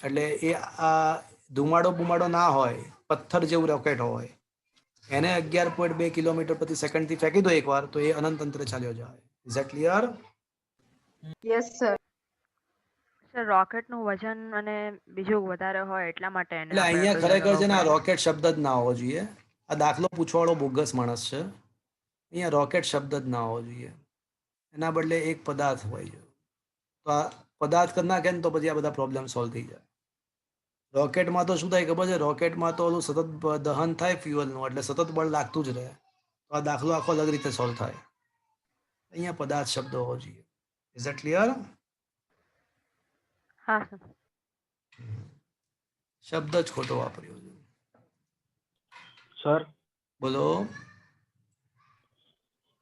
એટલે એ આ ધુમાડો ના હોય, પથ્થર જેવું રોકેટ હોય, એને 11.2 કિલોમીટર પ્રતિ સેકન્ડથી ફેંકી દો એકવાર, તો એ અનંત અંતરે ચાલ્યો જાય. Is that clear? Yes sir. Sir રોકેટનું વજન અને બીજું વધારે હોય એટલા માટે એને એટલે આપણે અહીંયા આગળ ખરેખર છે ને, આ વપરાય. રોકેટ શબ્દ જ ના હોવો જોઈએ. આ દાખલો પૂછવાવાળો બોગસ માણસ છે. અહીંયા રોકેટ શબ્દ જ ના હોવો જોઈએ. એના બદલે એક પદાર્થ હોય છે. તો આ પદાર્થ કરી નાખે ને, તો પછી આ બધા પ્રોબ્લેમ સોલ્વ થઈ જાય. રોકેટમાં તો શું થાય ખબર છે? રોકેટમાં તો ઓલું સતત દહન થાય ફ્યુઅલનું, એટલે સતત બળ લાગતું જ રહે. તો આ દાખલો આખો અલગ રીતે સોલ્વ થાય. અહીંયા પદાર્થ શબ્દ હોવો જોઈએ. Is that clear? હા સર. શબ્દ જ ખોટો વાપર્યો છે. સર બોલો.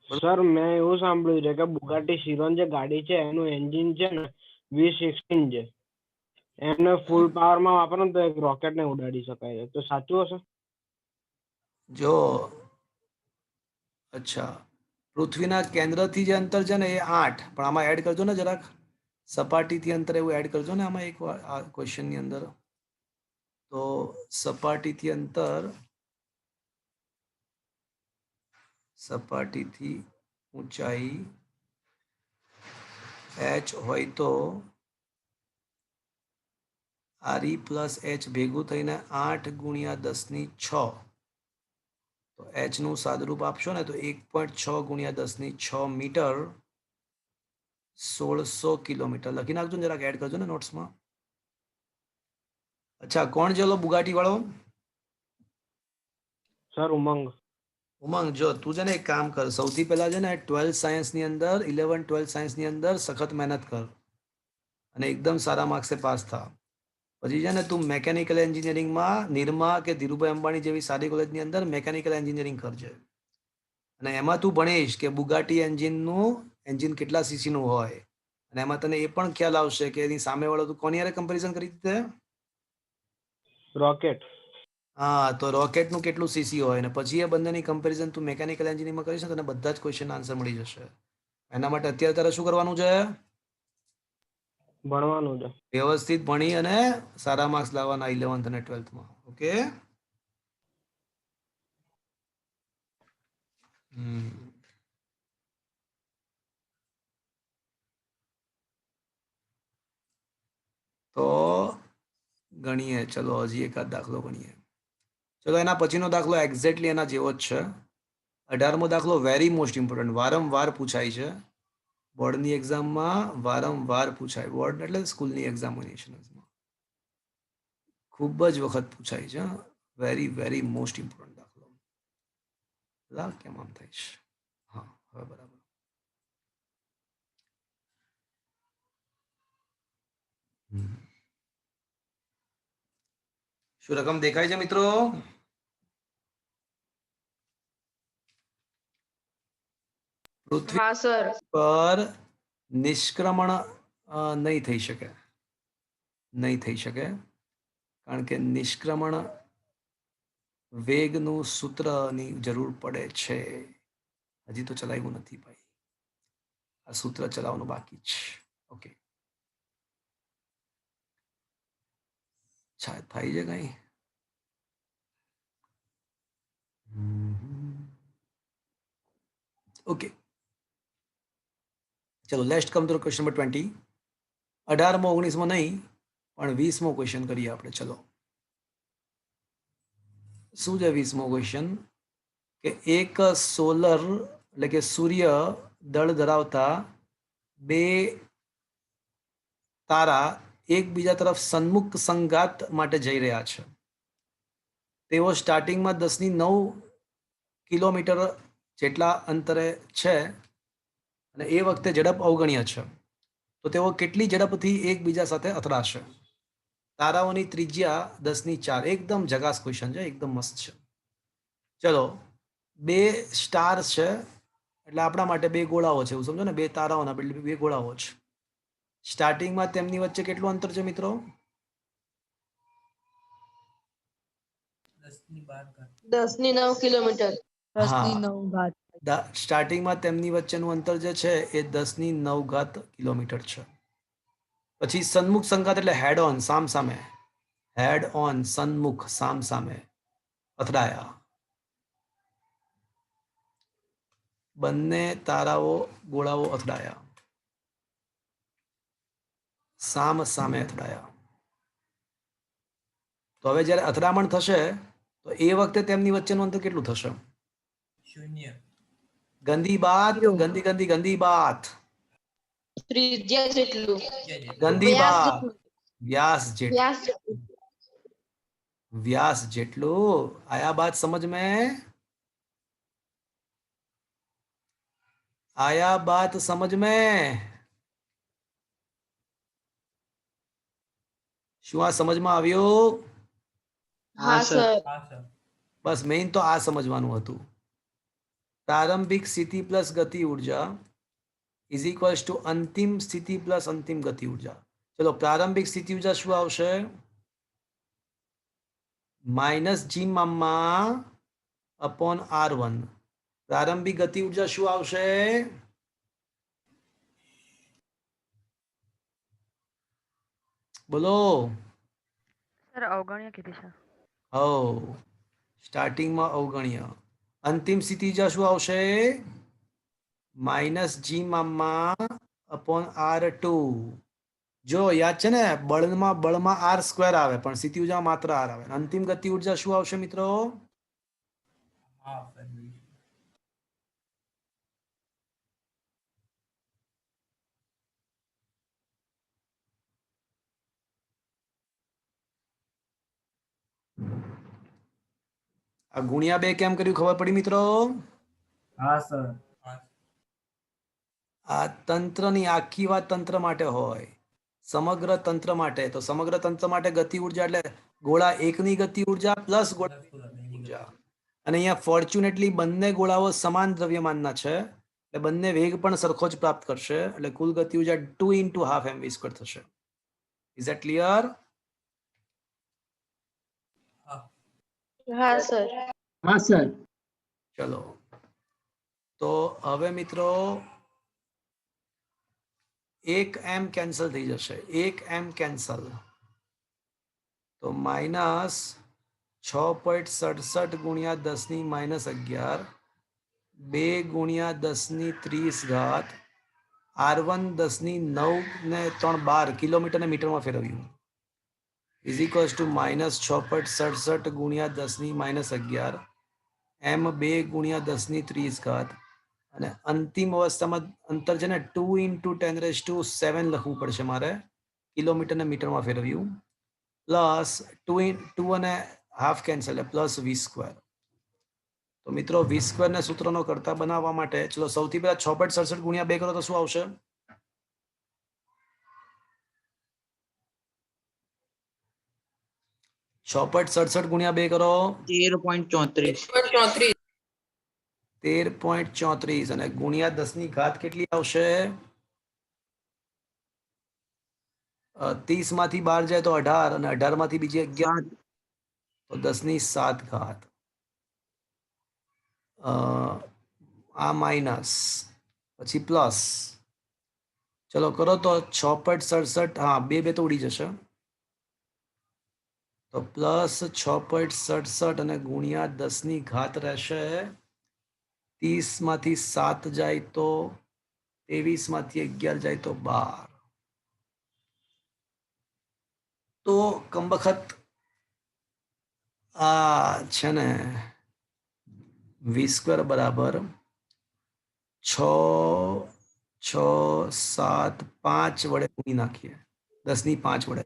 સર મેં એવું સાંભળ્યું છે કે બુગાટી શિરોન જે ગાડી છે એનું એન્જિન છે ને V16 છે, એને ફૂલ પાવરમાં વાપરો ને તો એક રોકેટને ઉડાડી શકાય છે, તો સાચું હશે? જો અચ્છા, પૃથ્વીના કેન્દ્રથી જે અંતર છે ને એ 8, પણ આમાં એડ કરજો ને જરાક, સપાટીથી અંતર એવું એડ કરજો ને આમાં એક વાર આ ક્વેશ્ચનની અંદર. તો સપાટીથી ઊંચાઈ h હોય તો RE પ્લસ h ભેગું થઈને 8 ગુણ્યા 10⁶. તો h નું સાદુરૂપ આપશો ને તો 1.6 ગુણ્યા 10⁶ મીટર, 1600 કિલોમીટર લખી નાખજો ને, જરાક એડ કરજો ને નોટ્સમાં. અચ્છા, કોણ છે ઓલો બુગાટી વાળો? સર ઉમંગ. ઉમંગ, જો તું છે ને એક કામ કર, સૌથી પહેલા છે ને 12 સાયન્સની અંદર 11-12 સાયન્સની અંદર સખત મહેનત કર અને એકદમ સારા માર્ક્સે પાસ થા. પછી છે ને તું મેકેનિકલ એન્જિનિયરિંગમાં નિરમા કે ધીરુભાઈ અંબાણી જેવી સારી કોલેજની અંદર મેકેનિકલ એન્જિનિયરિંગ કરજે, અને એમાં તું ભણીશ કે બુગાટી એન્જિન કેટલા સીસીનું હોય, અને એમાં તને એ પણ ખ્યાલ આવશે કે એની સામેવાળો તું કોની હારે કમ્પેરિઝન કરી દીધે? રોકેટ. હા, તો રોકેટનું કેટલું સીસી હોય, અને પછી એ બંનેની કમ્પેરિઝન તું મેકેનિકલ એન્જિનિયરિંગમાં કરીશ ને, તને બધા જ ક્વેશ્ચન આન્સર મળી જશે. એના માટે અત્યારે તારે શું કરવાનું છે? ભણવાનું છે. વ્યવસ્થિત ભણી અને સારા માર્ક્સ લાવવાના 11th અને 12thમાં. ઓકે? તો ગણીએ, ચલો હજી એકાદ દાખલો ગણીએ. ચલો એના પછીનો દાખલો એક્ઝેક્ટલી એના જેવો જ છે. 18મો દાખલો વેરી મોસ્ટ ઇમ્પોર્ટન્ટ, વારંવાર પૂછાય છે બોર્ડની એક્ઝામમાં, વારંવાર પૂછાય. બોર્ડ એટલે સ્કૂલની એક્ઝામિનેશનમાં ખૂબ જ વખત પૂછાય છે. વેરી વેરી મોસ્ટ ઇમ્પોર્ટન્ટ દાખલો. કેમ આમ થાય છે? હા, હવે બરાબર. શું રકમ દેખાય છે મિત્રો? પૃથ્વી હા સર. પર નિષ્ક્રમણ નહીં થઈ શકે, નહીં થઈ શકે, કારણ કે નિષ્ક્રમણ વેગનું સૂત્રની જરૂર પડે છે. હજી તો ચલાવ્યું નથી ભાઈ, આ સૂત્ર ચલાવવાનું બાકી છે. ઓકે, થાય છે કઈ? ઓકે, ચલો let's come to question number 20. 18મો 19મો નહીં પણ 20મો ક્વેશ્ચન કરીએ આપણે. ચલો, શું છે 20મો ક્વેશ્ચન? કે એક સોલર એટલે કે સૂર્ય દળ ધરાવતા બે તારા એકબીજા તરફ સન્મુખ સંઘાત માટે જઈ રહ્યા છે. તેઓ સ્ટાર્ટિંગમાં 10⁹ કિલોમીટર જેટલા અંતરે છે અને એ વખતે ઝડપ અવગણ્ય છે. તો તેઓ કેટલી ઝડપથી એકબીજા સાથે અથડાશે? તારાઓની ત્રિજ્યા 10⁴. એકદમ જગાસ ક્વેશ્ચન છે, એકદમ મસ્ત છે. ચલો, બે સ્ટાર છે એટલે આપણા માટે બે ગોળાઓ છે, એવું સમજો ને. બે તારાઓના બદલે બે ગોળાઓ છે. સ્ટાર્ટિંગમાં તેમની વચ્ચે કેટલું અંતર છે મિત્રો? 10⁹ કિલોમીટર. 10⁹. સ્ટાર્ટિંગમાં તેમની વચ્ચેનું અંતર જે છે એ 10⁹ કિલોમીટર છે. પછી સન્મુખ સંઘાત એટલે હેડ ઓન, સામ સામે. હેડ ઓન, સન્મુખ, સામ સામે અથડાયા. બંને તારાઓ ગોળાઓ અથડાયા, સામ સામે અથડાયા. તો હવે જ્યારે અથડામણ થશે તો એ વખતે તેમની વચ્ચેનું અંતર કેટલું થશે? 0. ગંદી બાત, ગંદી ગંદી ગંદી બાત, ત્રિજ્યા જેટલું. ગંદી વ્યાસ બાત. જેટલું. વ્યાસ જેટલું, વ્યાસ જેટલું. व्यास जेटलू. आया बात समझ में? आया बात समझ में? શું આ સમજમાં આવ્યું? હા સર. બસ મેઇન તો આ સમજવાનું હતું. પ્રારંભિક સ્થિતિ પ્લસ ગતિ ઉર્જા ઇઝ ઇક્વલ્સ ટુ અંતિમ સ્થિતિ પ્લસ અંતિમ ગતિ ઉર્જા. ચલો, પ્રારંભિક સ્થિતિ ઉર્જા શું આવશે? -g upon R1. પ્રારંભિક ગતિ ઉર્જા શું આવશે? બોલો. સર અવગણ્ય કીધી છે. હો, સ્ટાર્ટિંગમાં અવગણ્ય. અંતિમ સ્થિતિ ઉર્જા શું આવશે? -g upon R2. જો યાદ છે ને, બળમાં R² આવે પણ સ્થિતિ ઉર્જા માત્ર R આવે. અંતિમ ગતિ ઉર્જા શું આવશે મિત્રો? આ ગુણ્યા 2 કેમ કર્યું ખબર પડી મિત્રો? હા સર. આ તંત્રની આખી વાત તંત્ર માટે હોય, સમગ્ર તંત્ર માટે. તો સમગ્ર તંત્ર માટે ગતિ ઉર્જા એટલે ગોળા એકની ગતિ ઉર્જા પ્લસ ગોળા ઉર્જા. અને અહીંયા ફોર્ચ્યુનેટલી બંને ગોળાઓ સમાન દ્રવ્યમાનના છે એટલે બંને વેગ પણ સરખો જ પ્રાપ્ત કરશે. એટલે કુલ ગતિ ઉર્જા 2 × 12 mv² થશે. Is that clear? હા સર. હા સર. ચલો, તો હવે મિત્રો 1 m કેન્સલ થઈ જશે. 1 m કેન્સલ, તો -6.67 × 10⁻11 2 × 10⁻30 R1 10⁹ ને 3 12 કિલોમીટરને મીટરમાં ફેરવ્યું. ઇઝ ઇક્વલ્સ ટુ -6.67 ગુણ્યા 10⁻11 m2 ગુણ્યા 10⁻30 અને અંતિમ અવસ્થામાં અંતર છે ને 2 × 10⁻7 લખવું પડશે મારે, કિલોમીટરને મીટરમાં ફેરવ્યું, પ્લસ 2 અને હાફ કેન્સલ પ્લસ v². તો મિત્રો v² ને સૂત્રનો કરતા બનાવવા માટે ચલો સૌથી પહેલા 6.67 ગુણ્યા 2 કરો તો શું આવશે? .67 ગુણ્યા 2 કરો 13.34 13.34 અને ગુણ્યા 10⁻ઘાત કેટલી આવશે? 30 માંથી 12 જાય તો 18 અને 18 માંથી બીજી 11 તો 10⁻7 ઘાત. આ માઇનસ પછી પ્લસ, ચલો કરો તો 6.67 હા 2 તો ઉડી જશે, તો પ્લસ 6.67 અને ગુણ્યા 10⁻ઘાત રહેશે. 30 માંથી 7 જાય તો 23 માંથી 11 જાય તો 12. તો કમબખત આ છે ને v² બરાબર 6, 6, 7, 5 વડે ગુણી નાખીએ 10⁻5 વડે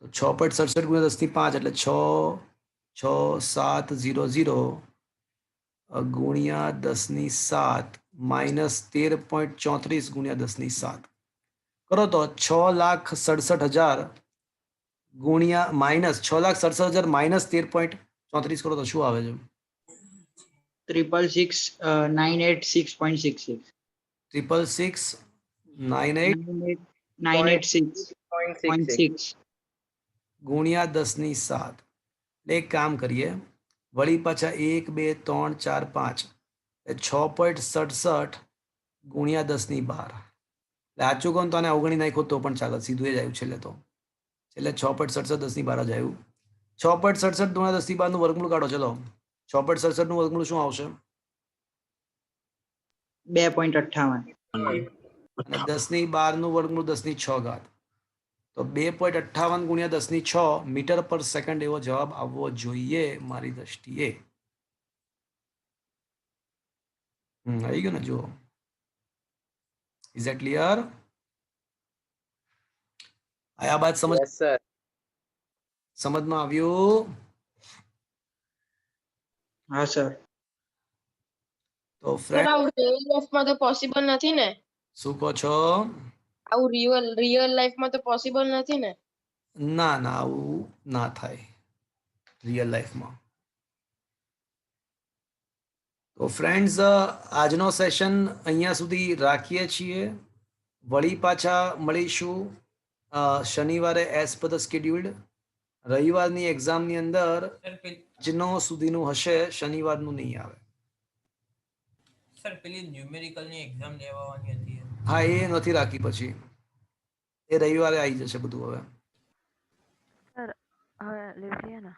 તો 6.67 ગુણ્યા 10⁻5 એટલે 6, 6, 7, 0, 0 ગુણ્યા 10⁻7 માઇનસ 13.34 ગુણ્યા 10⁻7 કરો તો 6,67,000 ગુણ્યા માઇનસ 6,67,000 માઇનસ 13.34 કરો તો શું આવે છે? 666,986.66 666,986.66 ગુણ્યા 10⁻7. એટલે એક કામ કરીએ, વળી પાછા 1, 2, 3, 4, 5 6.67 ગુણ્યા 10⁻12. એટલે આચું કોણ તો આને અવગણી નાખો તો પણ ચાલે, સીધું જ આવ્યું છેલ્લે તો. એટલે 6.67 10⁻12 જ આવ્યું. 6.67 ગુણ્યા 10⁻12 નું વર્ગમૂળ કાઢો. ચલો 6.67 નું વર્ગમૂળ શું આવશે? 2.58 અને 10⁻12 નું વર્ગમૂળ 10⁻6 ઘાત. તો 2.58 ગુણ્યા 10⁻6 મીટર પર સેકન્ડ એવો જવાબ આવવો જોઈએ મારી દ્રષ્ટિએ. આવી ગયું ને? જુઓ, ઇઝ ધેટ ક્લિયર? આયા બાદ સમજમાં આવ્યું? હા સર. તો સર ફ્રેન્ડ આવું રિયલ લાઈફમાં તો પોસિબલ નથી ને? શું કહો છો? આવું રિયલ લાઈફમાં તો પોસિબલ નથી ને? ના ના, આવું ના થાય રિયલ લાઈફમાં. તો ફ્રેન્ડ્સ આજનો સેશન અહીંયા સુધી રાખીએ છીએ. વળી પાછા મળીશું શનિવારે એઝ પર ધ સ્કેડ્યુલ્ડ. રવિવારની એક્ઝામની અંદર આજનો સુધીનું હશે, શનિવારનું નહીં આવે. સર પેલી ન્યુમેરિકલની એક્ઝામ લેવાની હતી. હા, એ નથી રાખી, પછી એ રવિવારે આવી જશે બધું હવે. સર હવે લઈ લઈએ ને.